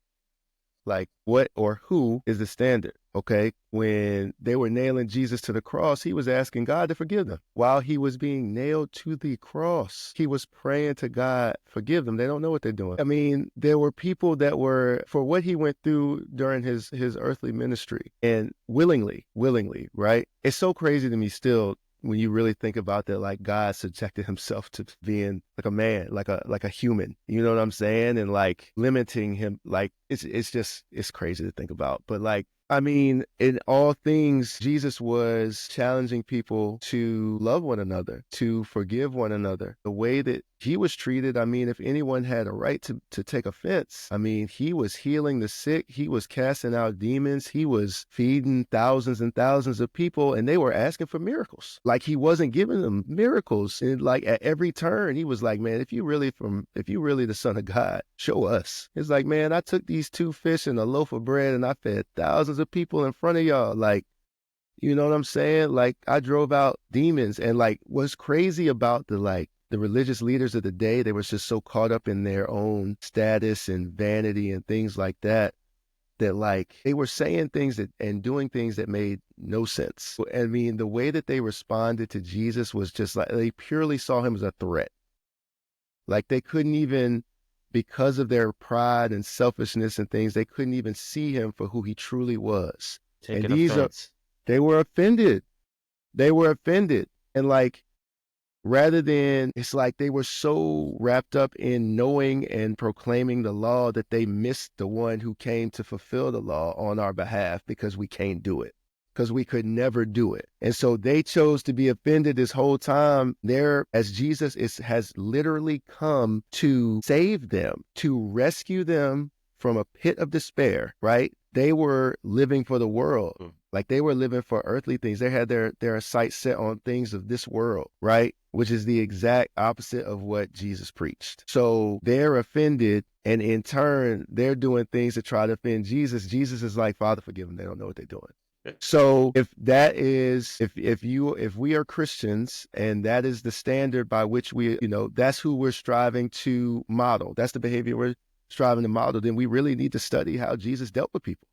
Like what or who is the standard? Okay. When they were nailing Jesus to the cross, he was asking God to forgive them. While he was being nailed to the cross, he was praying to God, forgive them. They don't know what they're doing. I mean, there were people that were, for what he went through during his earthly ministry, and willingly, right? It's so crazy to me still when you really think about that, like God subjected himself to being like a man, like a human, you know what I'm saying? And like limiting him, like it's crazy to think about. But like, I mean, in all things, Jesus was challenging people to love one another, to forgive one another. The way that he was treated, I mean, if anyone had a right to take offense, I mean, he was healing the sick, he was casting out demons, he was feeding thousands and thousands of people, and they were asking for miracles. Like he wasn't giving them miracles. And like at every turn, he was like, man, if you really the Son of God, show us. It's like, man, I took these 2 fish and a loaf of bread and I fed thousands of people in front of y'all. Like, you know what I'm saying? Like I drove out demons. And like what's crazy about the religious leaders of the day, they were just so caught up in their own status and vanity and things like that, that like they were saying things and doing things that made no sense. I mean, the way that they responded to Jesus was just like, they purely saw him as a threat. Like they couldn't even, because of their pride and selfishness and things, they couldn't even see him for who he truly was. Taking offense. They were offended. They were offended. And like, rather than, it's like they were so wrapped up in knowing and proclaiming the law that they missed the one who came to fulfill the law on our behalf, because we can't do it, because we could never do it. And so they chose to be offended this whole time there, as Jesus has literally come to save them, to rescue them from a pit of despair, right? They were living for the world. Like they were living for earthly things. They had their sights set on things of this world, right? Which is the exact opposite of what Jesus preached. So they're offended, and in turn, they're doing things to try to offend Jesus. Jesus is like, Father, forgive them. They don't know what they're doing. So if we are Christians and that is the standard by which we, that's who we're striving to model, that's the behavior we're striving to model, then we really need to study how Jesus dealt with people,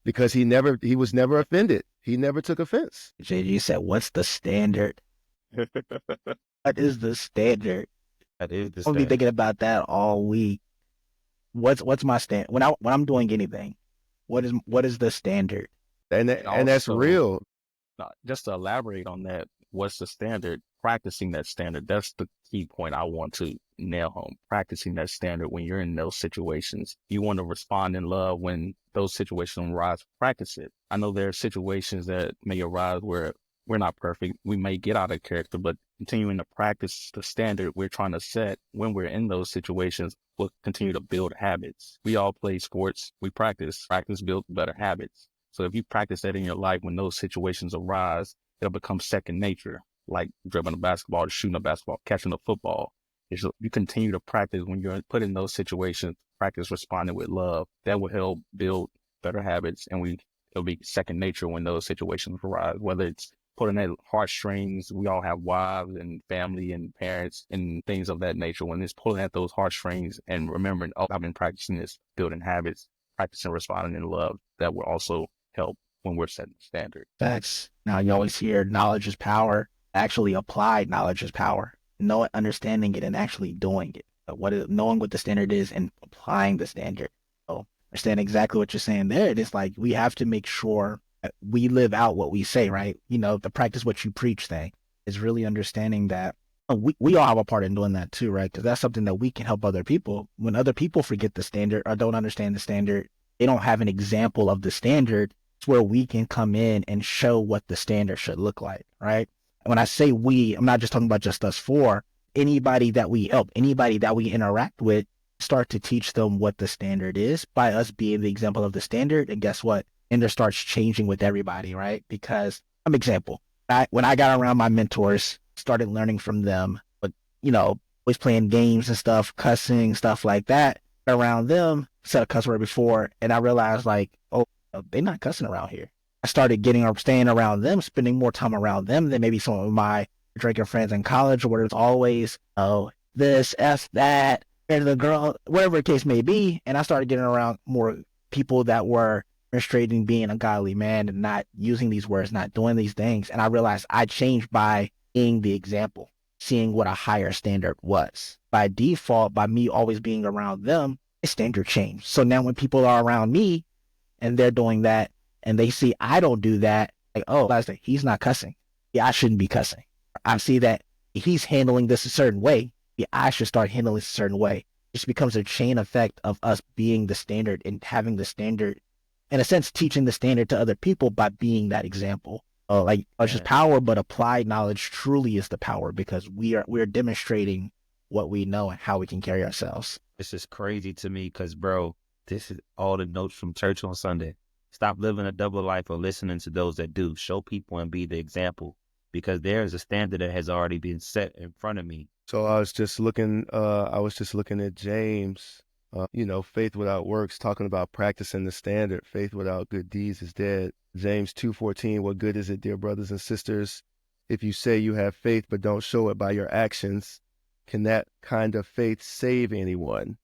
because he was never offended. He never took offense. JG said, what's the standard? What is the standard? That is the I'll standard. be thinking about that all week. What's my stand when I'm doing anything? What is the standard? And that's also, real. Just to elaborate on that, what's the standard? Practicing that standard. That's the key point I want to nail home. Practicing that standard when you're in those situations. You want to respond in love when those situations arise. Practice it. I know there are situations that may arise where we're not perfect. We may get out of character, but continuing to practice the standard we're trying to set when we're in those situations will continue to build habits. We all play sports. We practice. Practice builds better habits. So if you practice that in your life, when those situations arise, it'll become second nature, like dribbling a basketball, shooting a basketball, catching a football. You continue to practice when you're put in those situations, practice responding with love. That will help build better habits, and it'll be second nature when those situations arise, whether it's pulling at heartstrings. We all have wives and family and parents and things of that nature. When it's pulling at those heartstrings and remembering, oh, I've been practicing this, building habits, practicing responding in love, that will also help when we're setting the standard. Facts. Now you always hear knowledge is power. Actually applied knowledge is power. Knowing, understanding it, and actually doing it. Knowing what the standard is and applying the standard. So understand exactly what you're saying there. It is like we have to make sure that we live out what we say, right? The practice what you preach thing is really understanding that we all have a part in doing that too, right? Because that's something that we can help other people. When other people forget the standard or don't understand the standard, they don't have an example of the standard. It's where we can come in and show what the standard should look like, right? When I say we, I'm not just talking about just us four. Anybody that we help, anybody that we interact with, start to teach them what the standard is by us being the example of the standard. And guess what? And there starts changing with everybody, right? Because I'm example. When I got around my mentors, started learning from them, but always playing games and stuff, cussing, stuff like that around them, said a cuss word before, and I realized like, oh, they're not cussing around here. I started staying around them, spending more time around them than maybe some of my drinking friends in college, where it's always, oh, this, F that, and the girl, whatever the case may be. And I started getting around more people that were demonstrating being a godly man and not using these words, not doing these things. And I realized I changed by being the example, seeing what a higher standard was. By default, by me always being around them, the standard changed. So now when people are around me and they're doing that, and they see I don't do that, like, oh, he's not cussing. Yeah, I shouldn't be cussing. I see that he's handling this a certain way. Yeah, I should start handling this a certain way. It just becomes a chain effect of us being the standard and having the standard, in a sense, teaching the standard to other people by being that example. It's just power, but applied knowledge truly is the power, because we're demonstrating what we know and how we can carry ourselves. This is crazy to me because, bro, this is all the notes from church on Sunday. Stop living a double life or listening to those that do. Show people and be the example, because there is a standard that has already been set in front of me. So I was just looking at James, faith without works, talking about practicing the standard. Faith without good deeds is dead. James 2:14, what good is it, dear brothers and sisters, if you say you have faith but don't show it by your actions? Can that kind of faith save anyone?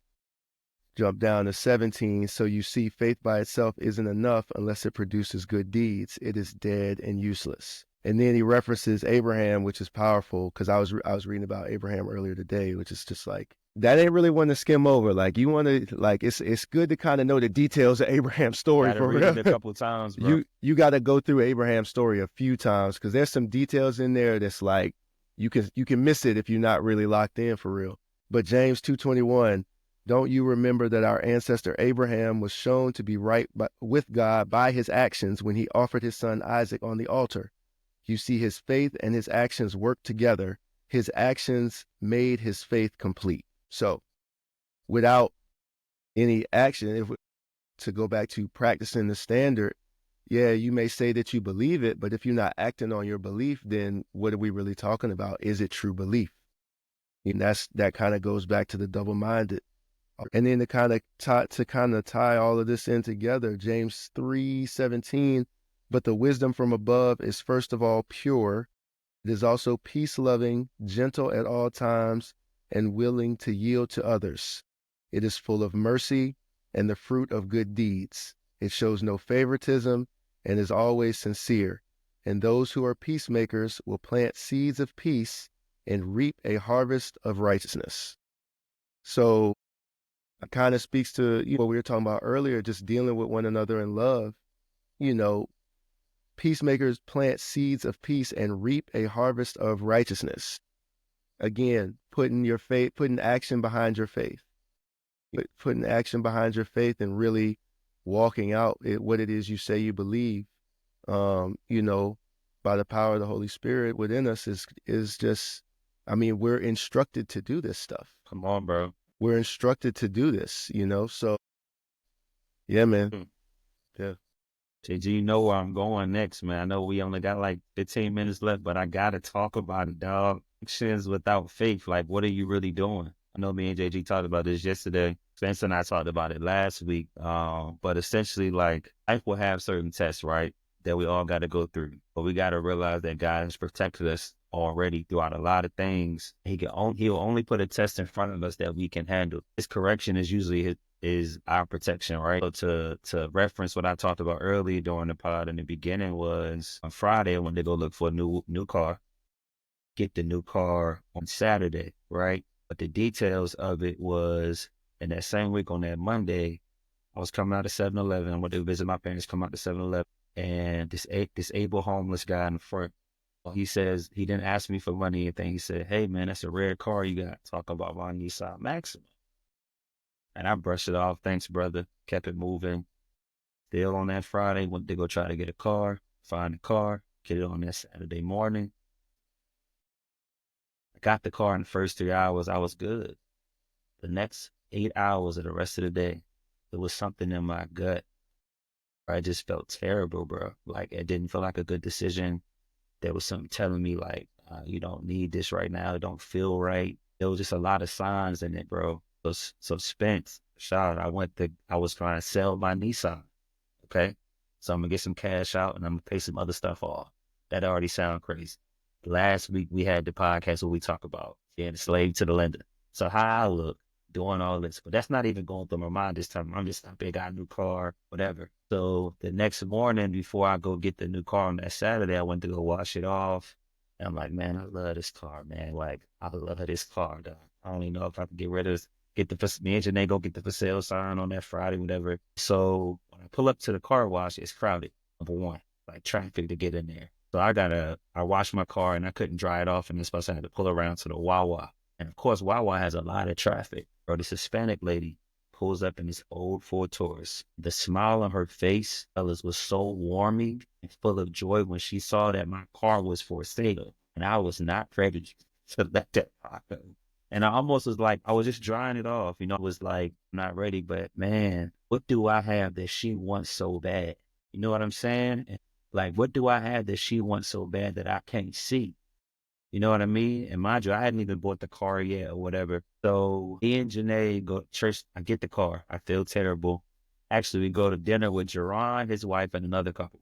Jump down to 17. So you see, faith by itself isn't enough unless it produces good deeds. It is dead and useless. And then he references Abraham, which is powerful, because I was reading about Abraham earlier today, which is just like, that ain't really one to skim over. Like, you want to, like, it's good to kind of know the details of Abraham's story. For real. A couple times, bro. You got to go through Abraham's story a few times, because there's some details in there that's like, you can miss it if you're not really locked in for real. But James 2:21, don't you remember that our ancestor Abraham was shown to be right with God by his actions when he offered his son Isaac on the altar? You see, his faith and his actions worked together. His actions made his faith complete. So without any action, to go back to practicing the standard, yeah, you may say that you believe it, but if you're not acting on your belief, then what are we really talking about? Is it true belief? And that kind of goes back to the double-minded. And then to kind of tie all of this in together, James 3:17, but the wisdom from above is first of all pure. It is also peace-loving, gentle at all times, and willing to yield to others. It is full of mercy and the fruit of good deeds. It shows no favoritism and is always sincere. And those who are peacemakers will plant seeds of peace and reap a harvest of righteousness. So it kind of speaks to what we were talking about earlier, just dealing with one another in love. Peacemakers plant seeds of peace and reap a harvest of righteousness. Again, putting action behind your faith. Putting action behind your faith and really walking out what it is you say you believe. by the power of the Holy Spirit within us is just, I mean, we're instructed to do this stuff. Come on, bro. We're instructed to do this, you know? So yeah, man. Yeah. JG, you know where I'm going next, man. I know we only got like 15 minutes left, but I gotta talk about it, dog. Actions without faith, like what are you really doing? I know me and JG talked about this yesterday. Spencer and I talked about it last week. But essentially, like, life will have certain tests, right? That we all got to go through. But we got to realize that God has protected us already throughout a lot of things. He'll only put a test in front of us that we can handle. His correction is usually is our protection, right? So to reference what I talked about earlier during the pod in the beginning was on Friday I went to go look for a new car, get the new car on Saturday, right? But the details of it was in that same week on that Monday, I was coming out of 7-Eleven. I went to visit my parents, come out to 7-Eleven, and this disabled homeless guy in the front, he says, he didn't ask me for money or anything. He said, "Hey man, that's a rare car you got." Talk about my Nissan Maxima. And I brushed it off. "Thanks, brother." Kept it moving. Still on that Friday, went to go try to get a car, find a car, get it on that Saturday morning. I got the car in the first 3 hours. I was good. The next 8 hours of the rest of the day, there was something in my gut where I just felt terrible, bro. Like it didn't feel like a good decision. There was something telling me like, you don't need this right now. It don't feel right. There was just a lot of signs in it, bro. So Spence, shout out, I was trying to sell my Nissan. Okay. So I'm gonna get some cash out and I'm gonna pay some other stuff off. That already sounds crazy. Last week we had the podcast where we talk about being a slave to the lender. So how I look doing all this, but that's not even going through my mind this time. I'm just happy I got a new car, whatever. So the next morning before I go get the new car on that Saturday, I went to go wash it off. And I'm like, man, I love this car, man. Like, I love this car, dog. I don't even know if I can get rid of this. Me and Janae go get the for sale sign on that Friday, whatever. So when I pull up to the car wash, it's crowded, number one, like traffic to get in there. So I washed my car and I couldn't dry it off, and I had to pull around to the Wawa. And of course, Wawa has a lot of traffic. Bro, this Hispanic lady pulls up in this old Ford Taurus. The smile on her face, fellas, was so warming and full of joy when she saw that my car was for sale. And I was not ready to let that happen. And I almost was like, I was just drying it off. You know, it was like, not ready, but man, what do I have that she wants so bad? You know what I'm saying? Like, what do I have that she wants so bad that I can't see? You know what I mean? And mind you, I hadn't even bought the car yet or whatever. So me and Janae go to church. I get the car. I feel terrible. Actually, we go to dinner with Jerron, his wife, and another couple.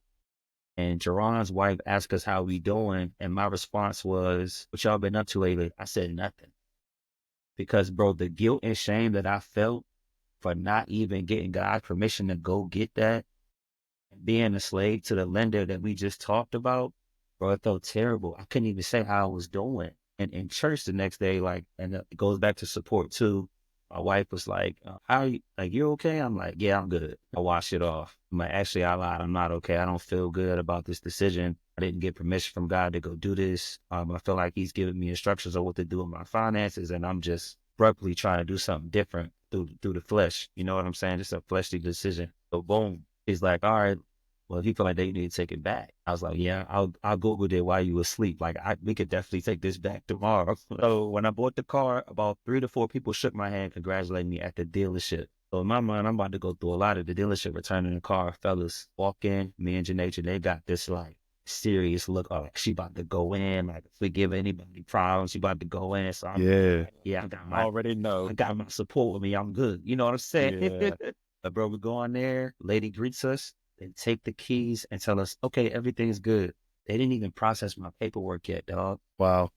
And Jerron's wife asked us how we doing. And my response was, "What y'all been up to lately?" I said nothing. Because, bro, the guilt and shame that I felt for not even getting God's permission to go get that, being a slave to the lender that we just talked about, bro, it felt terrible. I couldn't even say how I was doing. And in church the next day, like, and it goes back to support too. My wife was like, "How are you? Like, you okay?" I'm like, "Yeah, I'm good." I wash it off. I'm like, "Actually, I lied. I'm not okay. I don't feel good about this decision. I didn't get permission from God to go do this. I feel like he's giving me instructions on what to do with my finances. And I'm just abruptly trying to do something different through the flesh. You know what I'm saying? Just a fleshly decision." So boom. He's like, "All right, well, if you feel like they need to take it back." I was like, "Yeah, I'll Google it while you were asleep. Like, we could definitely take this back tomorrow." So when I bought the car, about 3 to 4 people shook my hand, congratulating me at the dealership. So in my mind, I'm about to go through a lot of the dealership returning the car. Fellas walk in, me and Janae, they got this like serious look. Oh, like she about to go in. Like, if we give anybody problems, she about to go in. So Yeah. I already know. I got my support with me. I'm good. You know what I'm saying? Yeah. But bro, we go in there. Lady greets us. They take the keys and tell us, "Okay, everything's good." They didn't even process my paperwork yet, dog. Wow.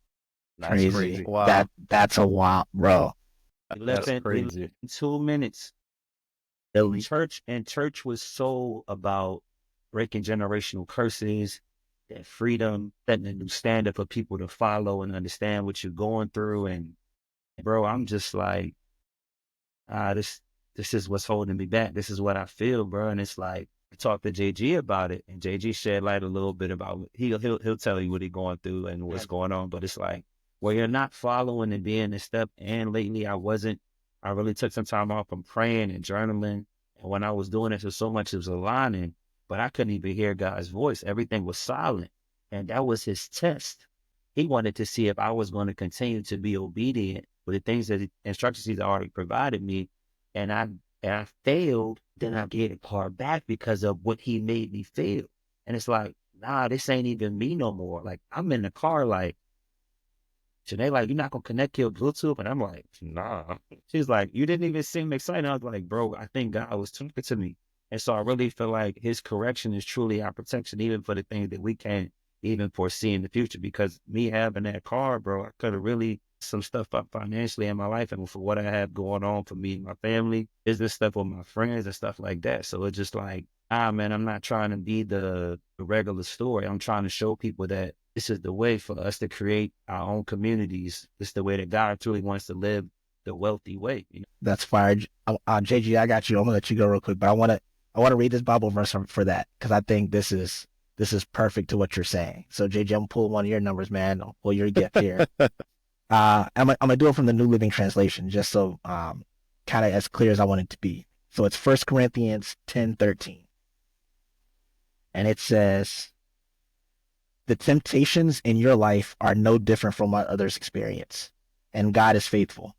That's Crazy. Wow. That's a wild, bro. That's crazy. In 2 minutes. Really? Church was so about breaking generational curses, that freedom, setting a new standard for people to follow and understand what you're going through. And bro, I'm just like, this is what's holding me back. This is what I feel, bro. And it's like, I talked to JG about it, and JG shed light a little bit about he'll tell you what he's going through and what's going on. But it's like, well, you're not following and being a step. And lately, I really took some time off from praying and journaling. And when I was doing it, so much it was aligning, but I couldn't even hear God's voice. Everything was silent. And that was his test. He wanted to see if I was going to continue to be obedient with the things that instructions he's already provided me. And I failed, then I get it hard back because of what he made me feel. And it's like, nah, this ain't even me no more. Like, I'm in the car, like, Janae, like, you're not gonna connect your Bluetooth? And I'm like, nah. She's like, you didn't even seem excited. I was like, bro, I think God was talking to me. And so I really feel like his correction is truly our protection, even for the things that we can't even foresee in the future. Because me having that car, bro, I could have really some stuff up financially in my life and for what I have going on for me and my family, business stuff with my friends and stuff like that. So it's just like, man, I'm not trying to be the regular story. I'm trying to show people that this is the way for us to create our own communities. This is the way that God truly wants to live the wealthy way. You know? That's fire. JG, I got you. I'm gonna let you go real quick, but I wanna read this Bible verse for that, because I think this is perfect to what you're saying. So JG, I'm gonna pull one of your numbers, man. I'll pull your gift here. I'm gonna do it from the New Living Translation, just so kind of as clear as I want it to be. So it's 1 Corinthians 10:13, and it says, "The temptations in your life are no different from what others experience, and God is faithful,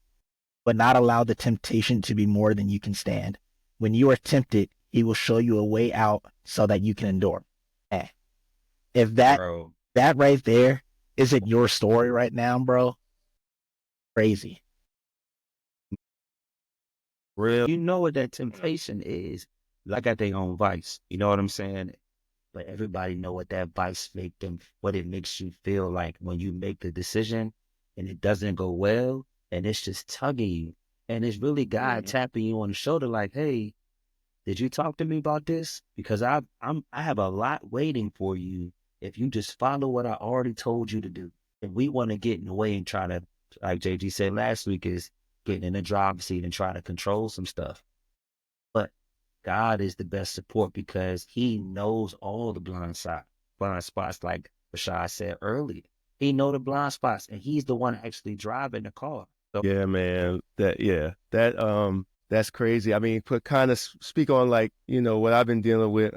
but not allow the temptation to be more than you can stand. When you are tempted, he will show you a way out so that you can endure." If that right there isn't your story right now, bro, crazy. Real. You know what that temptation is. I got their own vice. You know what I'm saying? But everybody know what that vice make them, what it makes you feel like when you make the decision and it doesn't go well and it's just tugging you. And it's really God tapping you on the shoulder like, hey, did you talk to me about this? Because I have a lot waiting for you if you just follow what I already told you to do. And we want to get in the way and try to, like JG said last week, is getting in the driver's seat and try to control some stuff. But God is the best support because he knows all the blind spots, like Rashad said earlier. He know the blind spots and he's the one actually driving the car. So, Yeah, man. That's crazy. I mean, put kind of speak on like, what I've been dealing with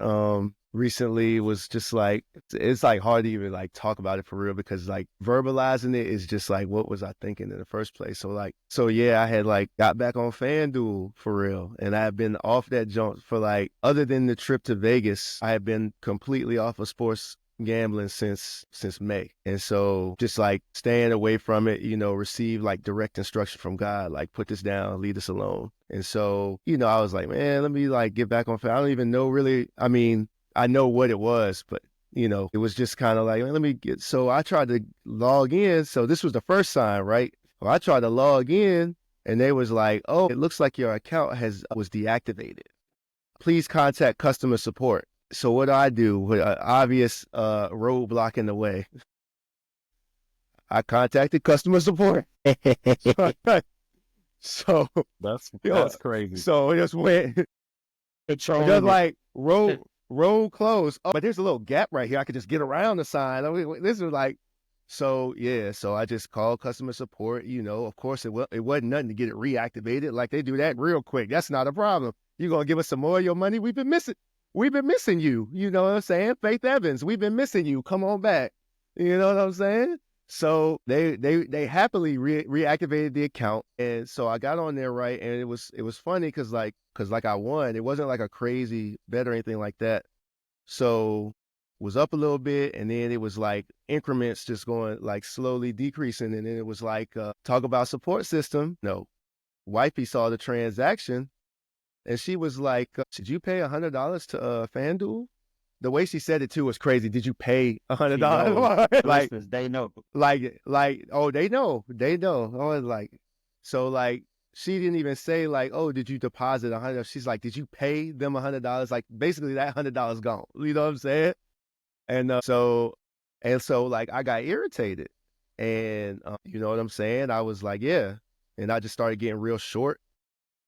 recently was just like, it's like hard to even like talk about it for real, because like verbalizing it is just like, what was I thinking in the first place? So yeah, I had like got back on FanDuel for real, and I had been off that junk for like, other than the trip to Vegas, I had been completely off of sports gambling since May. And so just like staying away from it, receive like direct instruction from God, like put this down, leave this alone. And so, I was like, man, let me like get back on. I don't even know really. I mean, I know what it was, but it was just kind of like, let me get, so I tried to log in. So this was the first sign, right? Well, I tried to log in and they was like, oh, it looks like your account was deactivated. Please contact customer support. So what do? With an obvious roadblock in the way, I contacted customer support. So that's crazy. So it just went, just like road closed. Oh, but there's a little gap right here. I could just get around the sign. I mean, this is like, so yeah. So I just called customer support. Of course it wasn't nothing to get it reactivated. Like they do that real quick. That's not a problem. You gonna give us some more of your money? We've been missing you. You know what I'm saying? Faith Evans, we've been missing you. Come on back. You know what I'm saying? So they happily reactivated the account. And so I got on there, right? And it was funny because I won. It wasn't like a crazy bet or anything like that. So was up a little bit, and then it was like increments just going like slowly decreasing. And then it was like, talk about support system. No, wifey saw the transaction. And she was like, did you pay $100 to FanDuel? The way she said it too was crazy. Did you pay $100? Like, they know. Oh, they know. I was like, so like, she didn't even say like, oh, did you deposit $100? She's like, did you pay them $100? Like, basically that $100 gone. You know what I'm saying? And so like, I got irritated, and you know what I'm saying? I was like, yeah, and I just started getting real short,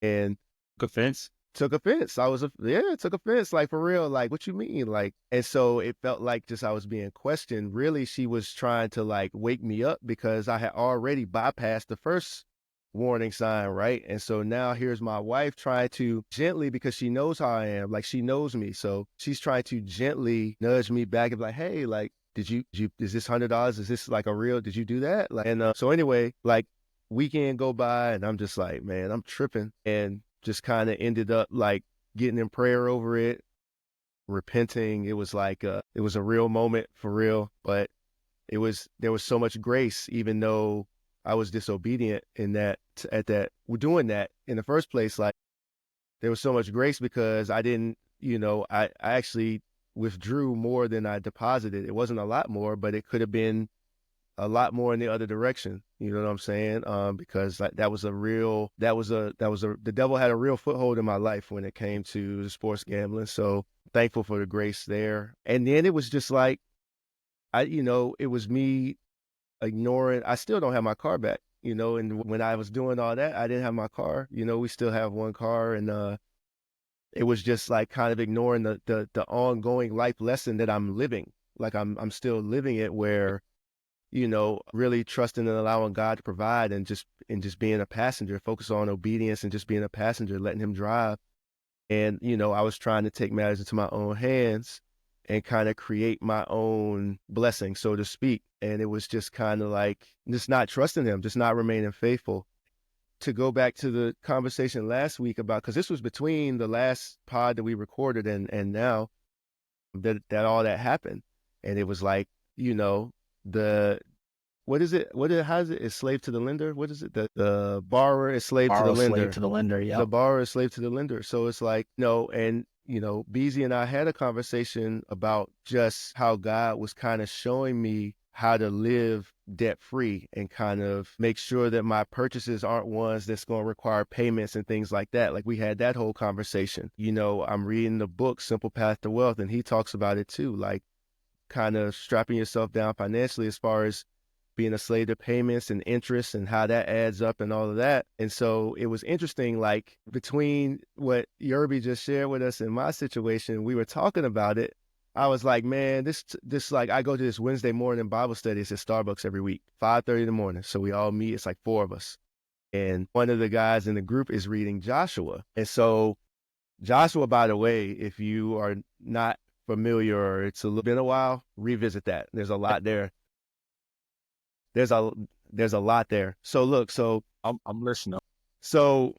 and Offense. took offense. Took offense. Like, for real. Like, what you mean? Like, and so it felt like just I was being questioned. Really, she was trying to like wake me up because I had already bypassed the first warning sign, right? And so now here's my wife trying to gently, because she knows how I am, like she knows me. So she's trying to gently nudge me back and be like, hey, like, is this $100? Is this like a real, did you do that? Like, and so anyway, like weekend go by and I'm just like, man, I'm tripping, and just kind of ended up like getting in prayer over it, repenting. It was like, it was a real moment for real, but there was so much grace, even though I was disobedient in that, doing that in the first place. Like there was so much grace because I didn't, I actually withdrew more than I deposited. It wasn't a lot more, but it could have been a lot more in the other direction. You know what I'm saying? Because like, the devil had a real foothold in my life when it came to the sports gambling. So thankful for the grace there. And then it was just like, it was me ignoring. I still don't have my car back, and when I was doing all that, I didn't have my car. We still have one car, and it was just like kind of ignoring the ongoing life lesson that I'm living. Like I'm still living it, where, really trusting and allowing God to provide, and just being a passenger, focus on obedience and just being a passenger, letting him drive. And, I was trying to take matters into my own hands and kind of create my own blessing, so to speak. And it was just kind of like, just not trusting him, just not remaining faithful. To go back to the conversation last week about, because this was between the last pod that we recorded and now that all that happened. And it was like, the, what is it? How is it? Is slave to the lender? What is it? The borrower is slave to the lender. Slave to the lender, yeah. The borrower is slave to the lender. So it's like, no, and Beezy and I had a conversation about just how God was kind of showing me how to live debt free and kind of make sure that my purchases aren't ones that's going to require payments and things like that. Like we had that whole conversation. I'm reading the book Simple Path to Wealth, and he talks about it too, like kind of strapping yourself down financially as far as being a slave to payments and interest and how that adds up and all of that. And so it was interesting, like between what Yerby just shared with us and my situation, we were talking about it. I was like, man, this like, I go to this Wednesday morning Bible study. It's at Starbucks every week, 5:30 in the morning. So we all meet. It's like 4 of us. And one of the guys in the group is reading Joshua. And so Joshua, by the way, if you are not familiar or it's been a while, revisit that. There's a lot there. There's a lot there. So look, I'm listening. So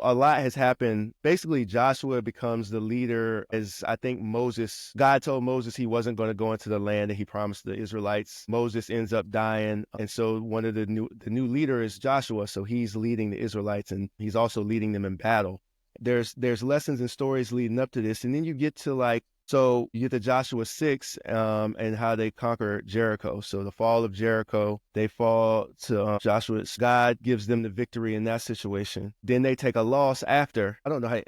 a lot has happened. Basically, Joshua becomes the leader, as I think God told Moses he wasn't going to go into the land that he promised the Israelites. Moses ends up dying. And so one of the new leader is Joshua. So he's leading the Israelites, and he's also leading them in battle. There's lessons and stories leading up to this. And then you get to Joshua 6 and how they conquer Jericho. So the fall of Jericho, they fall to Joshua. God gives them the victory in that situation. Then they take a loss after. I don't know I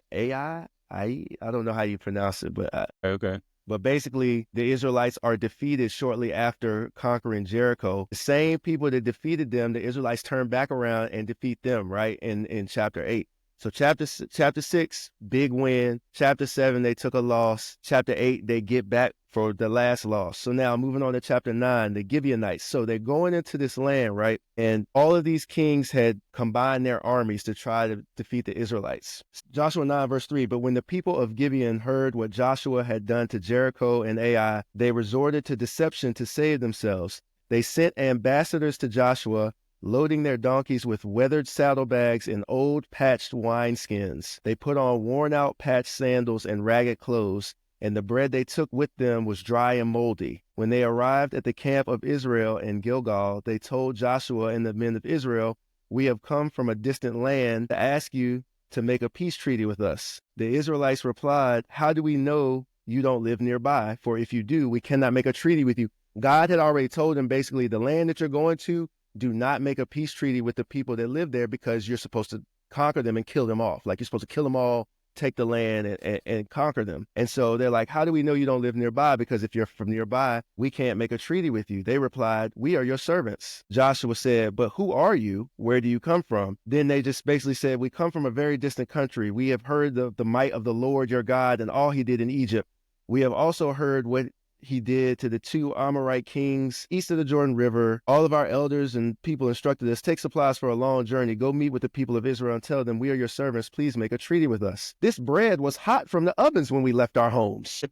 don't know how you pronounce it, but Okay. But basically, the Israelites are defeated shortly after conquering Jericho. The same people that defeated them, the Israelites turn back around and defeat them, right, in chapter 8. So chapter 6, big win. Chapter 7, they took a loss. Chapter 8, they get back for the last loss. So now moving on to chapter 9, the Gibeonites. So they're going into this land, right? And all of these kings had combined their armies to try to defeat the Israelites. Joshua 9 verse 3, but when the people of Gibeon heard what Joshua had done to Jericho and Ai, they resorted to deception to save themselves. They sent ambassadors to Joshua, loading their donkeys with weathered saddlebags and old patched wineskins. They put on worn-out patched sandals and ragged clothes, and the bread they took with them was dry and moldy. When they arrived at the camp of Israel in Gilgal, they told Joshua and the men of Israel, "We have come from a distant land to ask you to make a peace treaty with us." The Israelites replied, "How do we know you don't live nearby? For if you do, we cannot make a treaty with you." God had already told them, basically, the land that you're going to, do not make a peace treaty with the people that live there, because you're supposed to conquer them and kill them off. Like, you're supposed to kill them all, take the land and conquer them. And so they're like, "How do we know you don't live nearby? Because if you're from nearby, we can't make a treaty with you." They replied, "We are your servants." Joshua said, "But who are you? Where do you come from?" Then they just basically said, "We come from a very distant country. We have heard the might of the Lord your God and all he did in Egypt. We have also heard what he did to the 2 Amorite kings east of the Jordan River. All of our elders and people instructed us, take supplies for a long journey. Go meet with the people of Israel and tell them, we are your servants. Please make a treaty with us. This bread was hot from the ovens when we left our homes."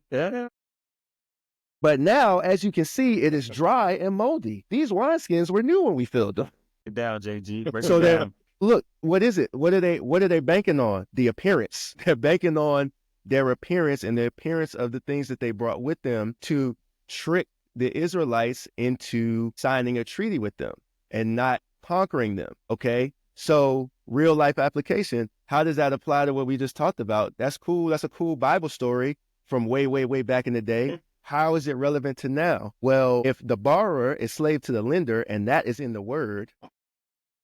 But now, as you can see, it is dry and moldy. These wineskins were new when we filled them. Get down, JG. Break So it they're down. look, what is it? What are they banking on? The appearance. They're banking on their appearance and the appearance of the things that they brought with them to trick the Israelites into signing a treaty with them and not conquering them. Okay. So real life application, how does that apply to what we just talked about? That's cool. That's a cool Bible story from way, way, way back in the day. How is it relevant to now? Well, if the borrower is slave to the lender, and that is in the word,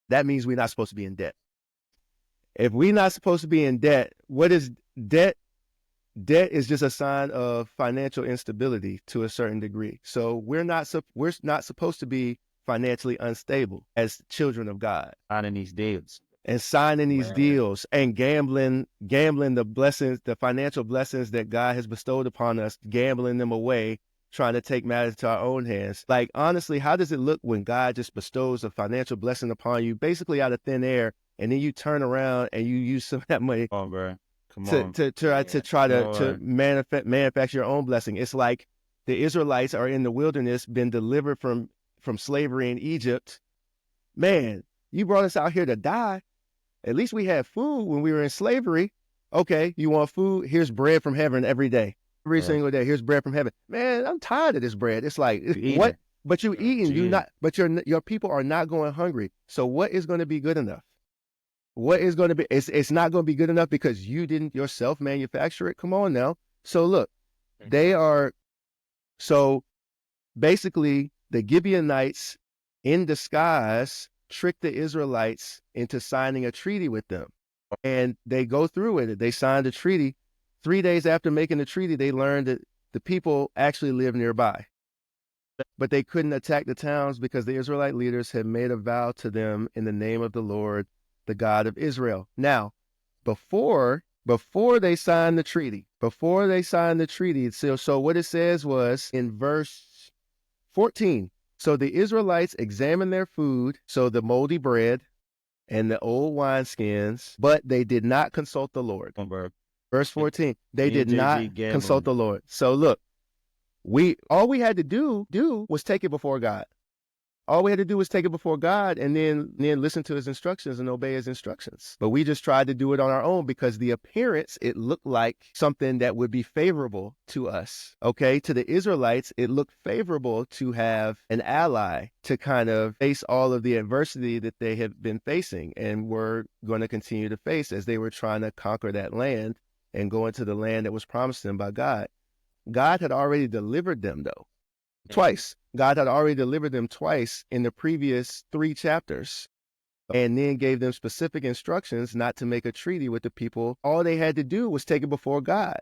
that means we're not supposed to be in debt. If we're not supposed to be in debt, what is debt? Debt is just a sign of financial instability to a certain degree. So we're not supposed to be financially unstable as children of God. Signing these deals. And signing these deals and gambling the blessings, the financial blessings that God has bestowed upon us, gambling them away, trying to take matters to our own hands. Like, honestly, how does it look when God just bestows a financial blessing upon you, basically out of thin air, and then you turn around and you use some of that money Come on, bro. Come on. to try to manufacture your own blessing? It's like the Israelites are in the wilderness, been delivered from slavery in Egypt. Man, you brought us out here to die. At least we had food when we were in slavery. Okay, you want food? Here's bread from heaven every day. Every single day, here's bread from heaven. Man, I'm tired of this bread. It's like, what? But you eating, you not, but your people are not going hungry. So what is going to be good enough? What is going to be, it's not going to be good enough because you didn't yourself manufacture it. Come on now. So look, so basically the Gibeonites in disguise tricked the Israelites into signing a treaty with them. And they go through with it. They signed a treaty. 3 days after making the treaty, they learned that the people actually lived nearby. But they couldn't attack the towns because the Israelite leaders had made a vow to them in the name of the Lord, the God of Israel. Now, before they signed the treaty, so what it says was in verse 14, so the Israelites examined their food, so the moldy bread and the old wineskins, but they did not consult the Lord. Verse 14, they did not consult the Lord. So look, all we had to do was take it before God. All we had to do was take it before God and then listen to his instructions and obey his instructions. But we just tried to do it on our own because the appearance, it looked like something that would be favorable to us. Okay. To the Israelites, it looked favorable to have an ally to kind of face all of the adversity that they had been facing and were going to continue to face as they were trying to conquer that land and go into the land that was promised them by God. God had already delivered them though. Twice. God had already delivered them twice in the previous 3 chapters and then gave them specific instructions not to make a treaty with the people. All they had to do was take it before God.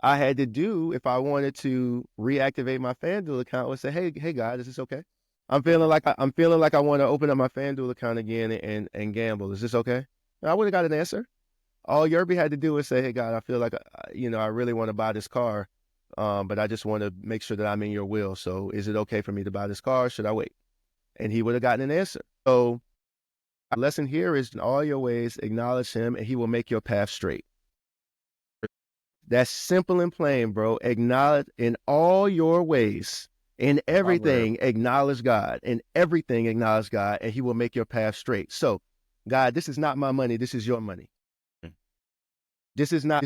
I had to do, if I wanted to reactivate my FanDuel account, was say, hey God, is this okay? I'm feeling like I want to open up my FanDuel account again and gamble. Is this okay? And I would have got an answer. All Yerby had to do was say, hey God, I feel like, I really want to buy this car. But I just want to make sure that I'm in your will. So is it okay for me to buy this car? Or should I wait? And he would have gotten an answer. So our lesson here is in all your ways, acknowledge him and he will make your path straight. That's simple and plain, bro. Acknowledge in all your ways, in everything, acknowledge God. In everything, acknowledge God and he will make your path straight. So God, this is not my money. This is your money. This is not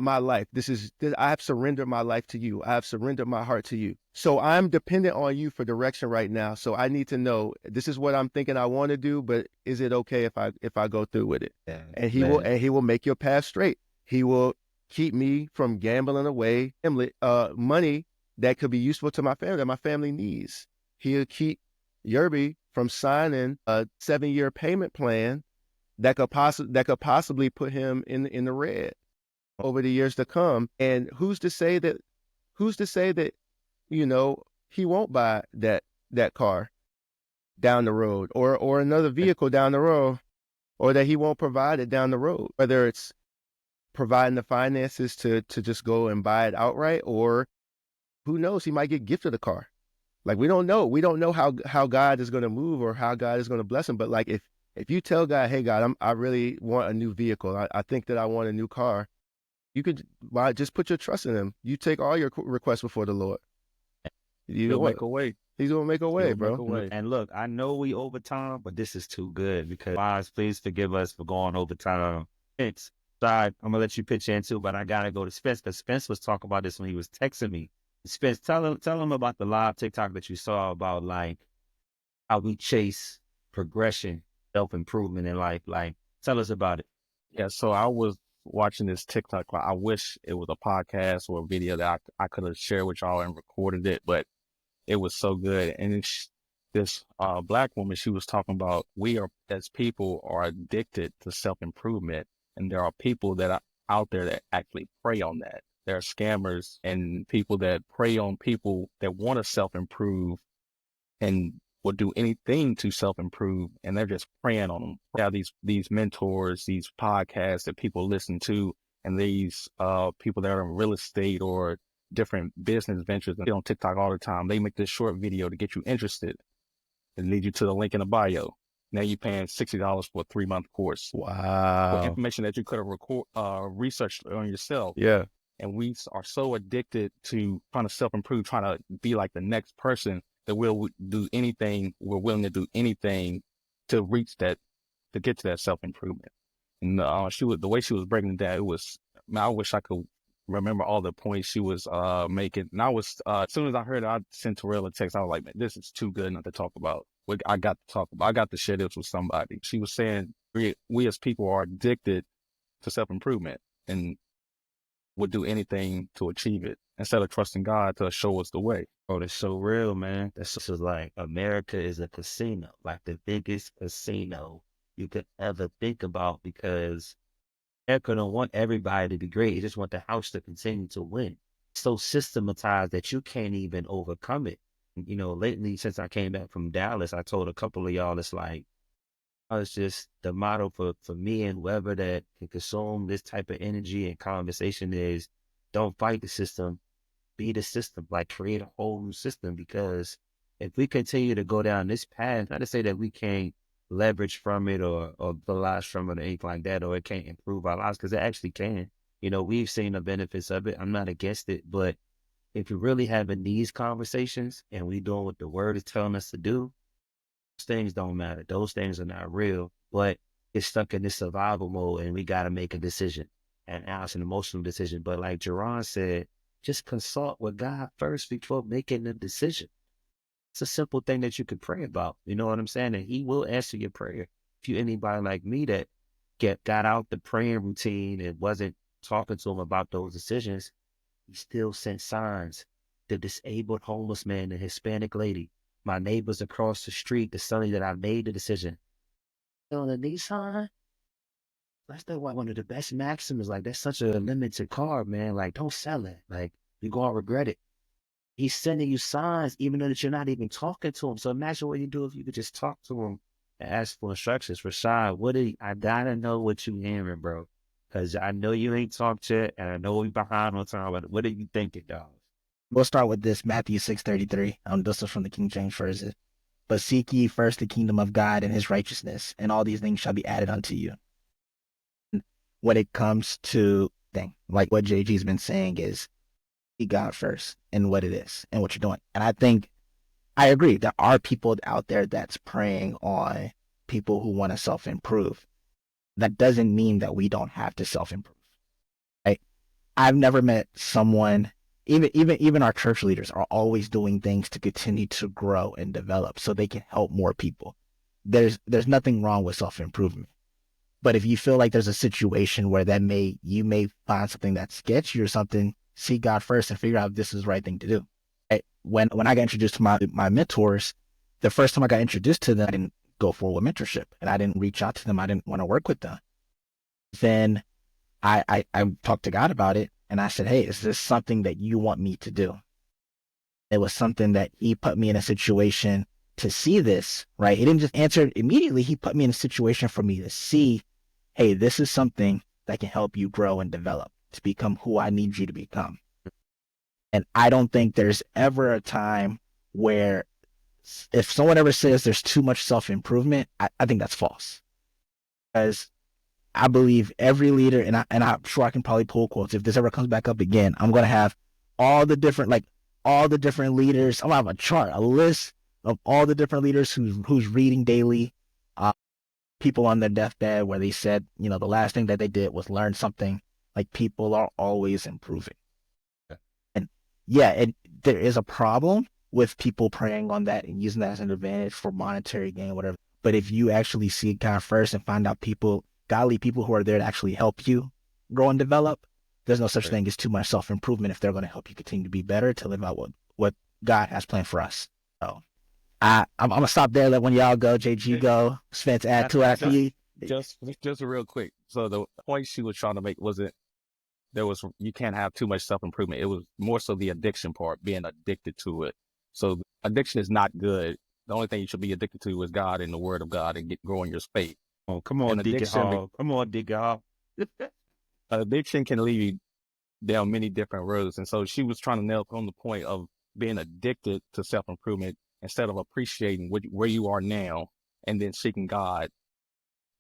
my life. I have surrendered my life to you. I have surrendered my heart to you. So I'm dependent on you for direction right now. So I need to know, this is what I'm thinking I want to do, but is it okay if I go through with it? Yeah, and he will make your path straight. He will keep me from gambling away money that could be useful to my family, that my family needs. He'll keep Yerby from signing a 7-year payment plan that could possibly put him in the red over the years to come. And who's to say that he won't buy that car down the road or another vehicle down the road, or that he won't provide it down the road, whether it's providing the finances to just go and buy it outright, or who knows, he might get gifted a car. Like, we don't know how God is going to move or how God is going to bless him. But like, if you tell God, hey God, I really want a new vehicle. I think that I want a new car. You could just put your trust in him. You take all your requests before the Lord. He'll make a way. He's gonna make a way, He'll bro. make a way. And look, I know we overtime, but this is too good because guys, please forgive us for going overtime. It's sorry, I'm gonna let you pitch in too, but I gotta go to Spence because Spence was talking about this when he was texting me. Spence, tell him about the live TikTok that you saw about like how we chase progression, self-improvement in life. Like, tell us about it. Yeah, so I was watching this TikTok. I wish it was a podcast or a video that I could have shared with y'all and recorded it, but it was so good. And this black woman, she was talking about we are as people are addicted to self-improvement, and there are people that are out there that actually prey on that. There are scammers and people that prey on people that want to self-improve and will do anything to self-improve, and they're just preying on them. They have these mentors, these podcasts that people listen to, and these people that are in real estate or different business ventures and on TikTok all the time. They make this short video to get you interested and lead you to the link in the bio. Now you're paying $60 for a 3-month course. For Wow. information that you could have researched on yourself. Yeah. And we are so addicted to trying to self-improve, trying to be like the next person, that we'll do anything. We're willing to do anything to reach that, to get to that self-improvement. And the way she was breaking it down, it was, man, I wish I could remember all the points she was making. And I was, as soon as I heard it, I sent Terrell a text. I was like, man, this is too good not to talk about. I got to share this with somebody. She was saying we as people are addicted to self-improvement and would do anything to achieve it instead of trusting God to show us the way. Oh, that's so real, man. That's just like America is a casino, like the biggest casino you could ever think about because America don't want everybody to be great. They just want the house to continue to win. It's so systematized that you can't even overcome it. You know, lately, since I came back from Dallas, I told a couple of y'all, it's like, it's just the motto for me and whoever that can consume this type of energy and conversation is don't fight the system, be the system, like create a whole new system. Because if we continue to go down this path, not to say that we can't leverage from it or utilize from it or anything like that, or it can't improve our lives, because it actually can. You know, we've seen the benefits of it. I'm not against it, but if you're really having these conversations and we doing what the word is telling us to do, those things don't matter. Those things are not real, but it's stuck in this survival mode and we got to make a decision. And now it's an emotional decision. But like Jerron said, just consult with God first before making the decision. It's a simple thing that you could pray about. You know what I'm saying? And he will answer your prayer. If you anybody like me that got out the praying routine and wasn't talking to him about those decisions, he still sent signs. The disabled homeless man, the Hispanic lady, my neighbors across the street, the Sunday that I made the decision. So the Nissan, that's one of the best maxims. Like, that's such a limited car, man. Like, don't sell it. Like, you're going to regret it. He's sending you signs, even though that you're not even talking to him. So imagine what you do if you could just talk to him and ask for instructions. Rashad, I gotta know what you hearing, bro. Because I know you ain't talked yet, and I know we behind on time, but what are you thinking, dog? We'll start with this, Matthew 6:33. This is from the King James Version. But seek ye first the kingdom of God and his righteousness, and all these things shall be added unto you. When it comes to like what JG's been saying is seek God first and what it is and what you're doing. And I think I agree. There are people out there that's preying on people who want to self-improve. That doesn't mean that we don't have to self-improve. Right? I've never met someone, even our church leaders are always doing things to continue to grow and develop so they can help more people. There's nothing wrong with self-improvement. But if you feel like there's a situation where you may find something that's sketchy or something, seek God first and figure out if this is the right thing to do. When I got introduced to my mentors, the first time I got introduced to them, I didn't go forward with mentorship and I didn't reach out to them. I didn't want to work with them. Then I talked to God about it and I said, hey, is this something that you want me to do? It was something that he put me in a situation to see this, right? He didn't just answer it immediately. He put me in a situation for me to see, hey, this is something that can help you grow and develop to become who I need you to become. And I don't think there's ever a time where if someone ever says there's too much self-improvement, I think that's false. Because I believe every leader, and I'm sure I can probably pull quotes. If this ever comes back up again, I'm gonna have all the different leaders. I'm gonna have a chart, a list of all the different leaders who's reading daily, people on their deathbed where they said, the last thing that they did was learn something. Like, people are always improving. And yeah, and there is a problem with people preying on that and using that as an advantage for monetary gain, whatever. But if you actually seek God first and find out godly people who are there to actually help you grow and develop, there's no such thing as too much self-improvement if they're going to help you continue to be better, to live out what God has planned for us. So I'm gonna stop there. Let one of y'all go. JG go. Spence add to it after you. Just real quick. So the point she was trying to make wasn't you can't have too much self-improvement. It was more so the addiction part, being addicted to it. So addiction is not good. The only thing you should be addicted to is God and the Word of God, and growing your faith. Oh, come on, Deacon Hall. Come on, Deacon Hall. Addiction can lead you down many different roads. And so she was trying to nail on the point of being addicted to self-improvement instead of appreciating where you are now and then seeking God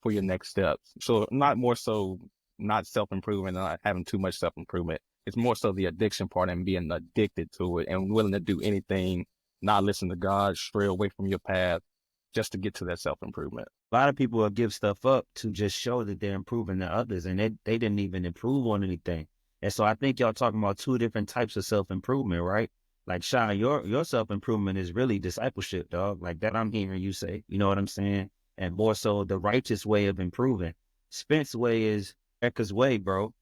for your next steps. So not self-improvement, not having too much self-improvement. It's more so the addiction part and being addicted to it and willing to do anything, not listen to God, stray away from your path just to get to that self-improvement. A lot of people will give stuff up to just show that they're improving to others, and they didn't even improve on anything. And so I think y'all talking about two different types of self-improvement, right? Like, Sean, your self-improvement is really discipleship, dog. Like that I'm hearing you say, you know what I'm saying? And more so the righteous way of improving. Spence's way is Becca's way, bro.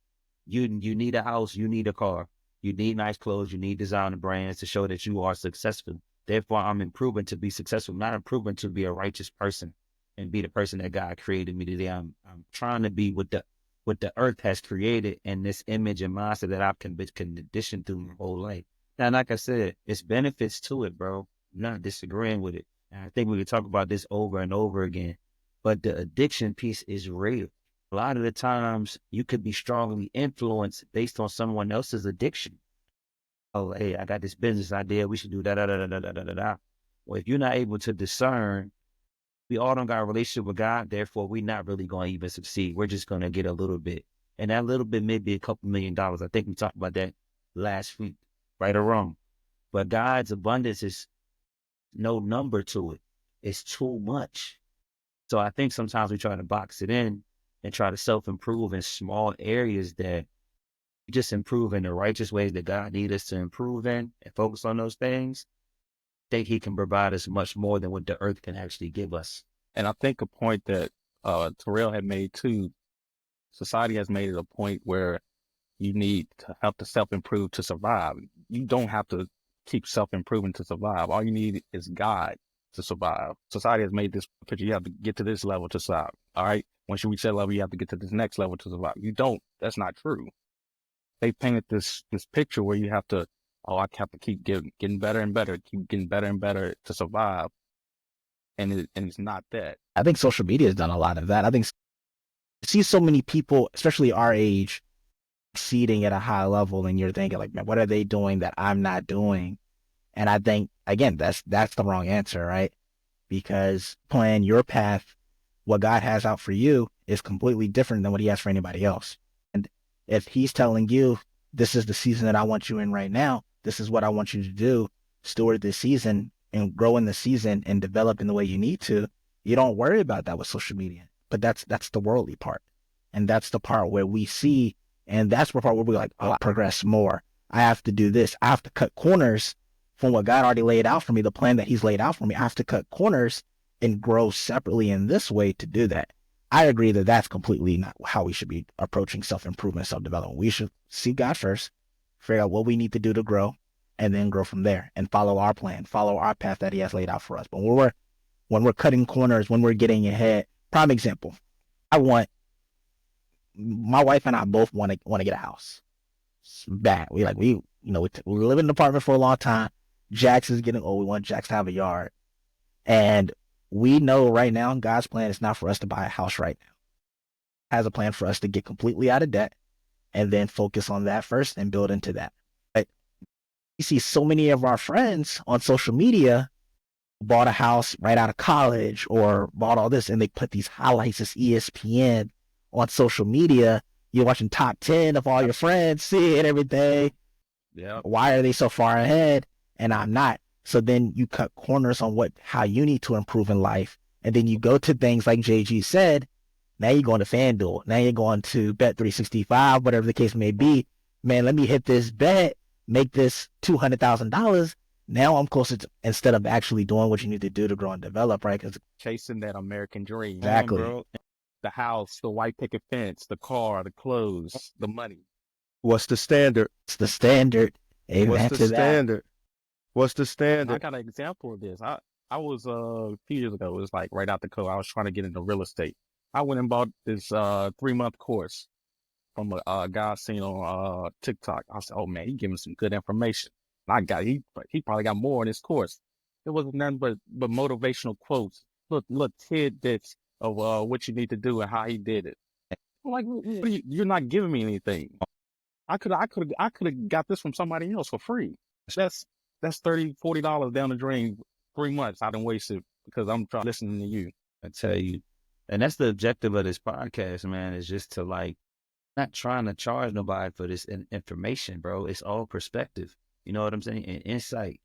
You need a house, you need a car, you need nice clothes, you need designer brands to show that you are successful. Therefore, I'm improving to be successful, not improving to be a righteous person and be the person that God created me to be. I'm trying to be what the earth has created, and this image and mindset that I've conditioned through my whole life. Now, like I said, it's benefits to it, bro. I'm not disagreeing with it. And I think we could talk about this over and over again. But the addiction piece is real. A lot of the times you could be strongly influenced based on someone else's addiction. Oh, hey, I got this business idea. We should do da da da da da da da da. Well, if you're not able to discern, we all don't got a relationship with God. Therefore, we're not really going to even succeed. We're just going to get a little bit. And that little bit may be a couple $1 million. I think we talked about that last week, right or wrong. But God's abundance is no number to it. It's too much. So I think sometimes we try to box it in and try to self-improve in small areas that we just improve in the righteous ways that God needs us to improve in and focus on those things. I think he can provide us much more than what the earth can actually give us. And I think a point that Terrell had made too, society has made it a point where you need to have to self-improve to survive. You don't have to keep self-improving to survive. All you need is God to survive. Society has made this picture. You have to get to this level to survive. All right. Once you reach that level, you have to get to this next level to survive. You don't. That's not true. They painted this picture where you have to, I have to keep getting better and better, keep getting better and better to survive. And it's not that. I think social media has done a lot of that. I think you see so many people, especially our age, succeeding at a high level, and you're thinking like, man, what are they doing that I'm not doing? And I think, again, that's the wrong answer, right? Because plan your path, what God has out for you is completely different than what he has for anybody else. And if he's telling you, this is the season that I want you in right now, this is what I want you to do, steward this season and grow in the season and develop in the way you need to, you don't worry about that with social media. But that's the worldly part. And that's the part where we see, and that's the part where we're like, oh, I progress more. I have to do this. I have to cut corners from what God already laid out for me, the plan that he's laid out for me. I have to cut corners and grow separately in this way to do that. I agree that that's completely not how we should be approaching self-improvement, self-development. We should see God first, figure out what we need to do to grow, and then grow from there and follow our plan, follow our path that he has laid out for us. But when we're cutting corners, when we're getting ahead, prime example, my wife and I both want to get a house. It's bad. We live in an apartment for a long time. Jax is getting old. We want Jax to have a yard. And we know right now God's plan is not for us to buy a house right now. He has a plan for us to get completely out of debt and then focus on that first and build into that. But you see so many of our friends on social media bought a house right out of college or bought all this, and they put these highlights, this ESPN, on social media, you're watching top 10 of all your friends, seeing everything. Yeah. Why are they so far ahead and I'm not? So then you cut corners on how you need to improve in life. And then you go to things like JG said. Now you're going to FanDuel. Now you're going to Bet365, whatever the case may be. Man, let me hit this bet, make this $200,000. Now I'm closer to, instead of actually doing what you need to do to grow and develop, right? Because Chasing that American dream. exactly, bro. The house, the white picket fence, the car, the clothes, the money. What's the standard? it's the standard. What's Amen the to that. standard? What's the I standard? got an example of this. I was a few years ago, it was like right out the code. I was trying to get into real estate. I went and bought this 3-month course from a guy seen on TikTok. I said, oh man, he giving some good information. And he probably got more in his course. It wasn't nothing but motivational quotes, look tidbits of what you need to do and how he did it. I'm like, you're not giving me anything. I could have got this from somebody else for free. That's $30-$40 down the drain. 3 months I done wasted because I'm trying listening to you. I tell you, and that's the objective of this podcast, man, is just to like, not trying to charge nobody for this information, bro. It's all perspective. You know what I'm saying? And insight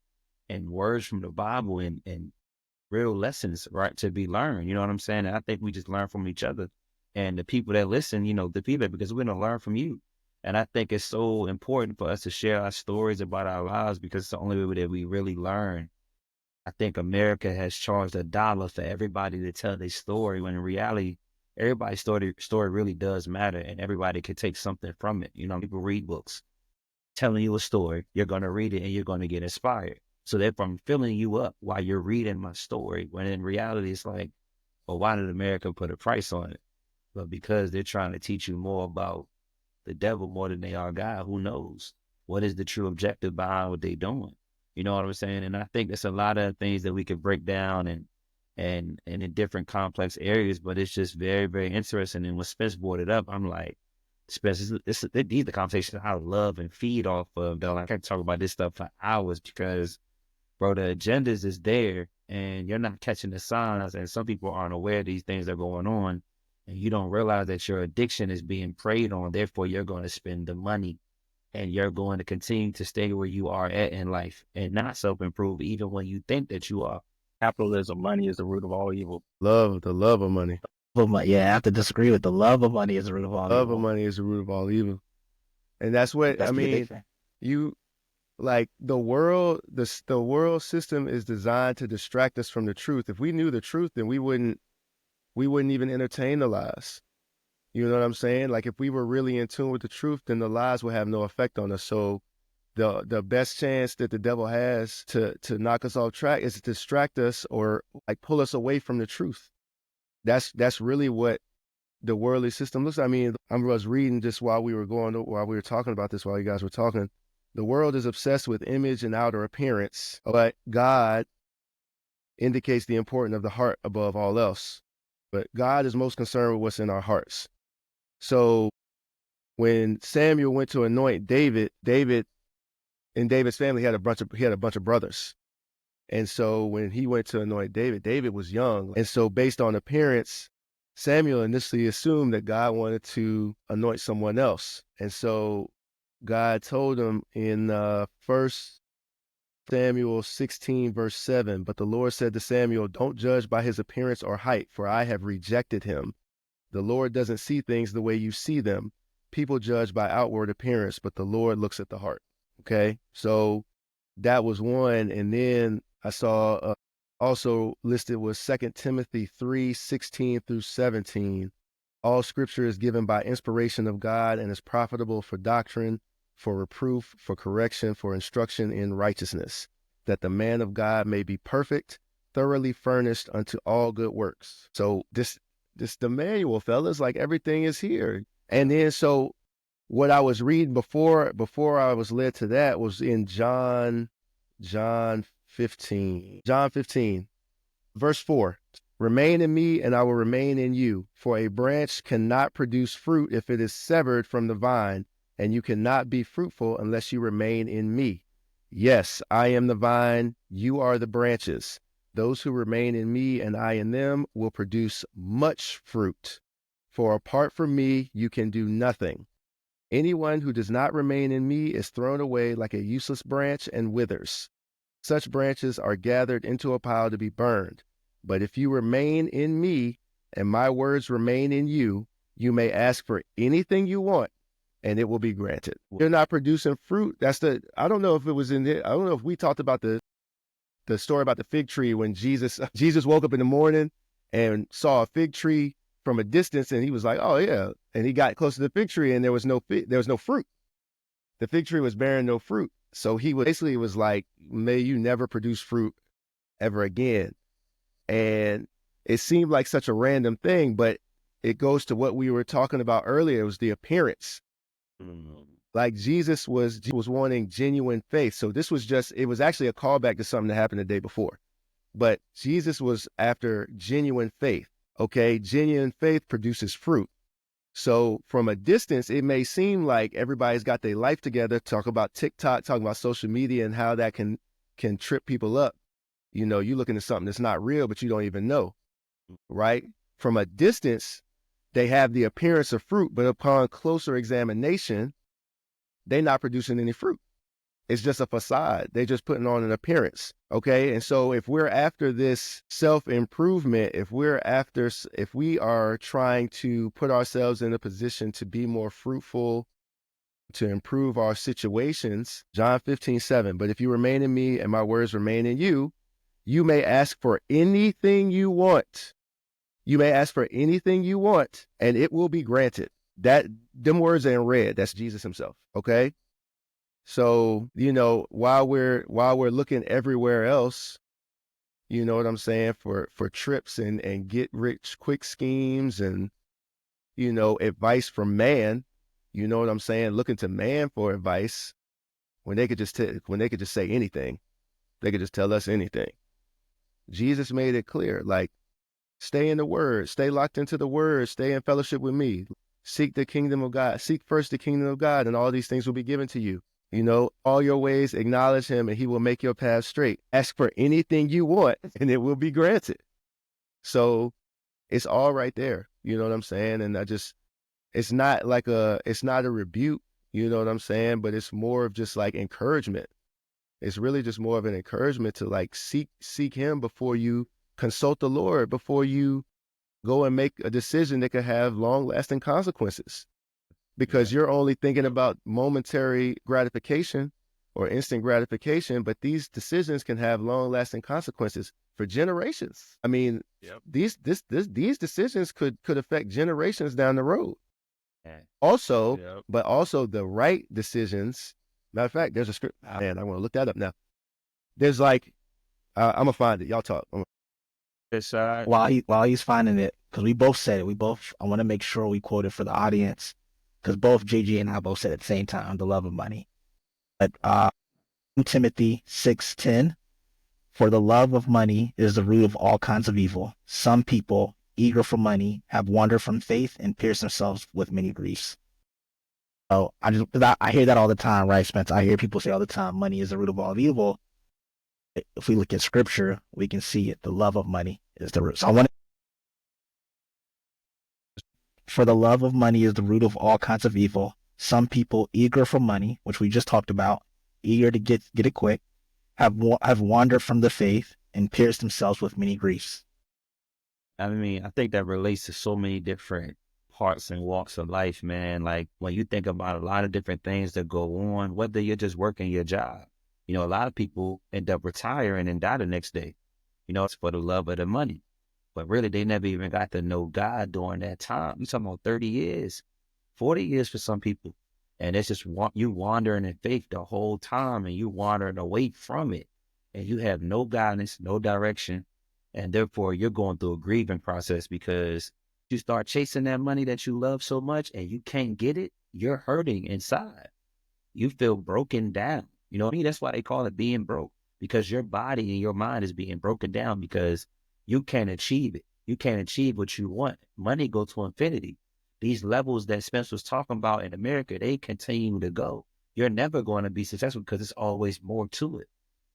and words from the Bible and real lessons, right, to be learned. You know what I'm saying? And I think we just learn from each other and the people that listen, you know, the feedback, because we're going to learn from you. And I think it's so important for us to share our stories about our lives because it's the only way that we really learn. I think America has charged $1 for everybody to tell their story, when in reality, everybody's story really does matter, and everybody can take something from it. You know, people read books telling you a story. You're going to read it and you're going to get inspired. So therefore, I'm filling you up while you're reading my story, when in reality, it's like, well, why did America put a price on it? But because they're trying to teach you more about the devil more than they are God. Who knows? What is the true objective behind what they're doing? You know what I'm saying? And I think there's a lot of things that we could break down and in different complex areas, but it's just very, very interesting. And when Spence brought it up, I'm like, Spence, these are the conversations I love and feed off of, though. I can talk about this stuff for hours because, bro, the agendas is there and you're not catching the signs. And some people aren't aware these things are going on. And you don't realize that your addiction is being preyed on. Therefore, you're going to spend the money and you're going to continue to stay where you are at in life and not self-improve, even when you think that you are. Capitalism, money is the root of all evil. The love of money. Yeah, I have to disagree with the love of money is the root of all Love of evil. money is the root of all evil. And that's what, That's I the mean, addiction. like the world system is designed to distract us from the truth. If we knew the truth, then we wouldn't even entertain the lies. You know what I'm saying? Like if we were really in tune with the truth, then the lies would have no effect on us. So the best chance that the devil has to knock us off track is to distract us or like pull us away from the truth. That's really what the worldly system looks. I mean, I was reading just while we were talking about this, while you guys were talking. The world is obsessed with image and outer appearance, but God indicates the importance of the heart above all else. But God is most concerned with what's in our hearts. So when Samuel went to anoint David in David's family had a bunch of brothers. And so when he went to anoint David was young. And so based on appearance, Samuel initially assumed that God wanted to anoint someone else. And so God told him in 1 Samuel 16, verse 7, but the Lord said to Samuel, don't judge by his appearance or height, for I have rejected him. The Lord doesn't see things the way you see them. People judge by outward appearance, but the Lord looks at the heart. Okay, so that was one. And then I saw also listed was 2 Timothy 3:16 through 17. All scripture is given by inspiration of God and is profitable for doctrine, for reproof, for correction, for instruction in righteousness, that the man of God may be perfect, thoroughly furnished unto all good works. So this the manual, fellas, like everything is here. And then so what I was reading before I was led to that was in John 15. John 15, verse 4. Remain in me and I will remain in you. For a branch cannot produce fruit if it is severed from the vine, and you cannot be fruitful unless you remain in me. Yes, I am the vine, you are the branches. Those who remain in me and I in them will produce much fruit. For apart from me, you can do nothing. Anyone who does not remain in me is thrown away like a useless branch and withers. Such branches are gathered into a pile to be burned. But if you remain in me and my words remain in you, you may ask for anything you want and it will be granted. You're not producing fruit. I don't know if it was in there. I don't know if we talked about the story about the fig tree when Jesus woke up in the morning and saw a fig tree from a distance, and he was like, oh yeah. And he got close to the fig tree and there was no fruit. The fig tree was bearing no fruit. So he was like, may you never produce fruit ever again. And it seemed like such a random thing, but it goes to what we were talking about earlier. It was the appearance. Like Jesus was wanting genuine faith. So it was actually a callback to something that happened the day before. But Jesus was after genuine faith. Okay, genuine faith produces fruit. So from a distance, it may seem like everybody's got their life together, talk about TikTok, talking about social media and how that can trip people up. You know, you're looking at something that's not real, but you don't even know, right? From a distance, they have the appearance of fruit, but upon closer examination, they're not producing any fruit. It's just a facade. They're just putting on an appearance. Okay. And so if we're after this self-improvement, if we are trying to put ourselves in a position to be more fruitful, to improve our situations, John 15:7, but if you remain in me and my words remain in you, you may ask for anything you want. You may ask for anything you want and it will be granted. Them words are in red. That's Jesus himself. Okay. So, you know, while we're looking everywhere else, you know what I'm saying, for trips and get rich quick schemes and, you know, advice from man, you know what I'm saying, looking to man for advice when they could just say anything. They could just tell us anything. Jesus made it clear, like, stay in the word, stay locked into the word, stay in fellowship with me. Seek the kingdom of God, seek first the kingdom of God, and all these things will be given to you. You know, all your ways, acknowledge him and he will make your path straight. Ask for anything you want and it will be granted. So it's all right there. You know what I'm saying? And it's not a rebuke, you know what I'm saying? But it's more of just like encouragement. It's really just more of an encouragement to like seek him before you consult the Lord, before you go and make a decision that could have long lasting consequences. Because you're only thinking about momentary gratification or instant gratification, but these decisions can have long-lasting consequences for generations. I mean, these decisions could affect generations down the road. Also, but also the right decisions. Matter of fact, there's a script. Man, I want to look that up now. There's like, I'm gonna find it. Y'all talk. While he's finding it, because we both said it. I want to make sure we quote it for the audience. Because both JG and I both said at the same time, the love of money. But 2 Timothy 6:10, for the love of money is the root of all kinds of evil. Some people, eager for money, have wandered from faith and pierced themselves with many griefs. So I hear that all the time, right, Spence? I hear people say all the time, money is the root of all evil. If we look at scripture, we can see it. The love of money is the root. So for the love of money is the root of all kinds of evil. Some people eager for money, which we just talked about, eager to get it quick, have wandered from the faith and pierced themselves with many griefs. I mean, I think that relates to so many different parts and walks of life, man. Like when you think about a lot of different things that go on, whether you're just working your job, you know, a lot of people end up retiring and die the next day. You know, it's for the love of the money. But really, they never even got to know God during that time. You're talking about 30 years, 40 years for some people. And it's just you wandering in faith the whole time and you wandering away from it. And you have no guidance, no direction. And therefore, you're going through a grieving process because you start chasing that money that you love so much and you can't get it. You're hurting inside. You feel broken down. You know what I mean? That's why they call it being broke, because your body and your mind is being broken down because you can't achieve it. You can't achieve what you want. Money goes to infinity. These levels that Spence was talking about in America, they continue to go. You're never going to be successful because there's always more to it.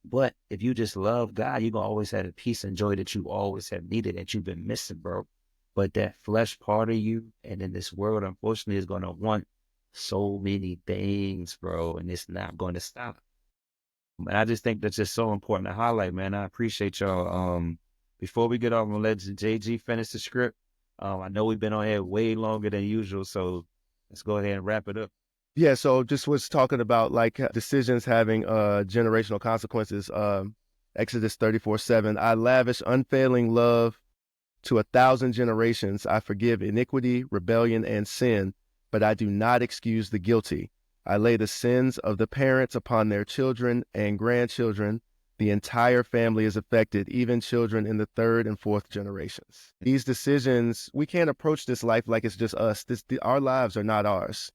But if you just love God, you're going to always have the peace and joy that you always have needed, that you've been missing, bro. But that flesh part of you and in this world, unfortunately, is going to want so many things, bro, and it's not going to stop. And I just think that's just so important to highlight, man. I appreciate y'all. Before we get off, I'm gonna let JG finish the script. I know we've been on here way longer than usual, so let's go ahead and wrap it up. Yeah, so just was talking about like decisions having generational consequences. Exodus 34:7. I lavish unfailing love to 1,000 generations. I forgive iniquity, rebellion, and sin, but I do not excuse the guilty. I lay the sins of the parents upon their children and grandchildren. The entire family is affected, even children in the third and fourth generations. These decisions, we can't approach this life like it's just us. Our lives are not ours.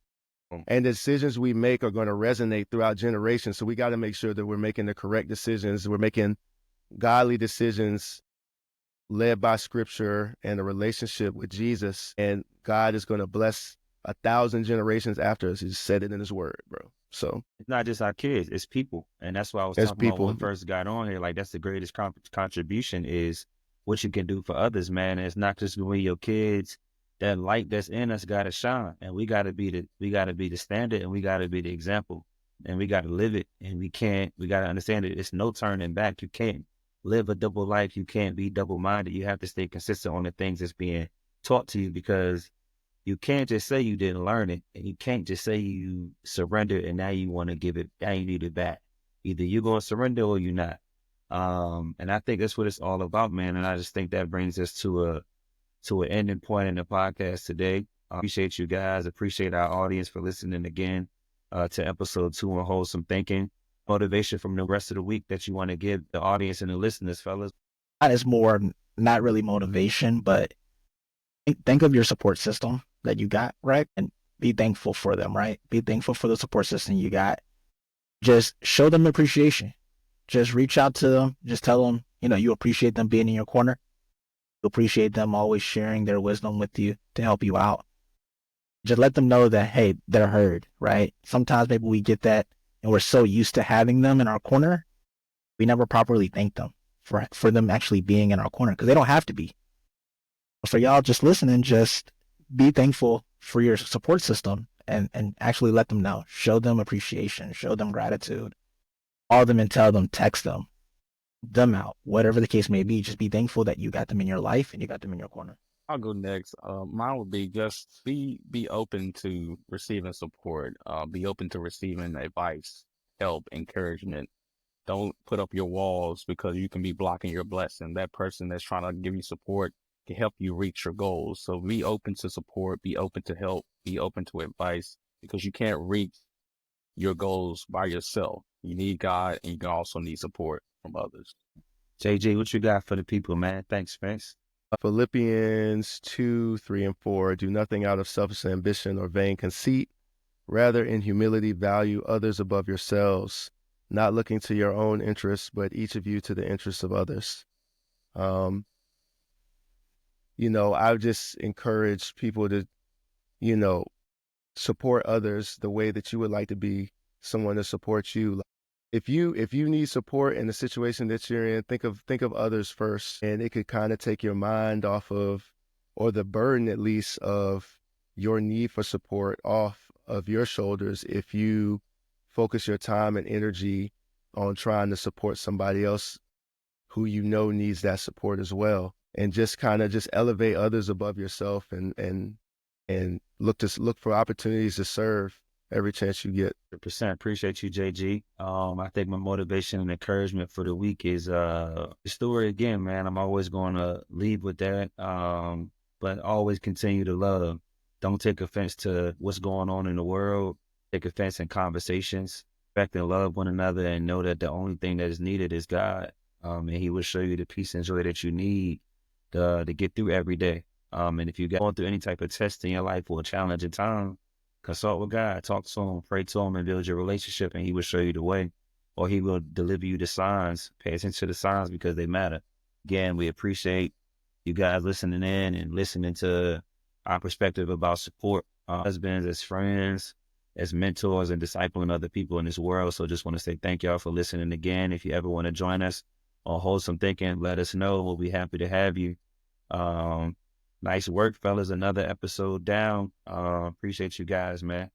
And the decisions we make are going to resonate throughout generations. So we got to make sure that we're making the correct decisions. We're making godly decisions led by scripture and a relationship with Jesus. And God is going to bless 1,000 generations after us. He said it in his word, bro. So It's not just our kids, it's people. And that's why I was as talking about when people, we first got on here. Like, that's the greatest contribution is what you can do for others, man. And it's not just when your kids, that light that's in us got to shine. And we got to be the standard, and we got to be the example, and we got to live it. And we got to understand it. It's no turning back. You can't live a double life. You can't be double-minded. You have to stay consistent on the things that's being taught to you, because you can't just say you didn't learn it, and you can't just say you surrendered and now you want to give it, now you need it back. Either you're going to surrender or you're not. And I think that's what it's all about, man. And I just think that brings us to an ending point in the podcast today. I appreciate you guys. Appreciate our audience for listening again to episode 2 on Wholesome Thinking. Motivation from the rest of the week that you want to give the audience and the listeners, fellas. That is more not really motivation, but think of your support system that you got, right? And be thankful for them, right? Be thankful for the support system you got. Just show them appreciation. Just reach out to them. Just tell them, you appreciate them being in your corner. You appreciate them always sharing their wisdom with you to help you out. Just let them know that, hey, they're heard, right? Sometimes maybe we get that and we're so used to having them in our corner, we never properly thank them for them actually being in our corner, because they don't have to be. For y'all just listening, just be thankful for your support system and actually let them know. Show them appreciation. Show them gratitude. Call them and tell them, text them out. Whatever the case may be, just be thankful that you got them in your life and you got them in your corner. I'll go next. Mine would be just be open to receiving support. Be open to receiving advice, help, encouragement. Don't put up your walls, because you can be blocking your blessing. That person that's trying to give you support can help you reach your goals. So be open to support, be open to help, be open to advice, because you can't reach your goals by yourself. You need God, and you can also need support from others. JJ, what you got for the people, man? Thanks, Spence. Philippians 2:3-4. Do nothing out of selfish ambition or vain conceit. Rather, in humility, value others above yourselves, not looking to your own interests, but each of you to the interests of others. I would just encourage people to, support others the way that you would like to be someone to support you. If you need support in the situation that you're in, think of others first, and it could kind of take your mind off of, or the burden at least of your need for support off of your shoulders, if you focus your time and energy on trying to support somebody else who needs that support as well, and just kind of just elevate others above yourself, and look for opportunities to serve every chance you get. 100%. Appreciate you, JG. I think my motivation and encouragement for the week is the story again, man. I'm always going to lead with that, but always continue to love. Don't take offense to what's going on in the world. Take offense in conversations. Respect and love one another, and know that the only thing that is needed is God. And he will show you the peace and joy that you need to get through every day. And if you're going through any type of test in your life or a challenging time, consult with God, talk to him, pray to him, and build your relationship, and he will show you the way, or he will deliver you the signs. Pay attention to the signs, because they matter. Again, we appreciate you guys listening in and listening to our perspective about support, husbands as friends, as mentors, and discipling other people in this world. So just want to say thank y'all for listening again. If you ever want to join us on Wholesome Thinking, let us know. We'll be happy to have you. Nice work, fellas. Another episode down. Appreciate you guys, man.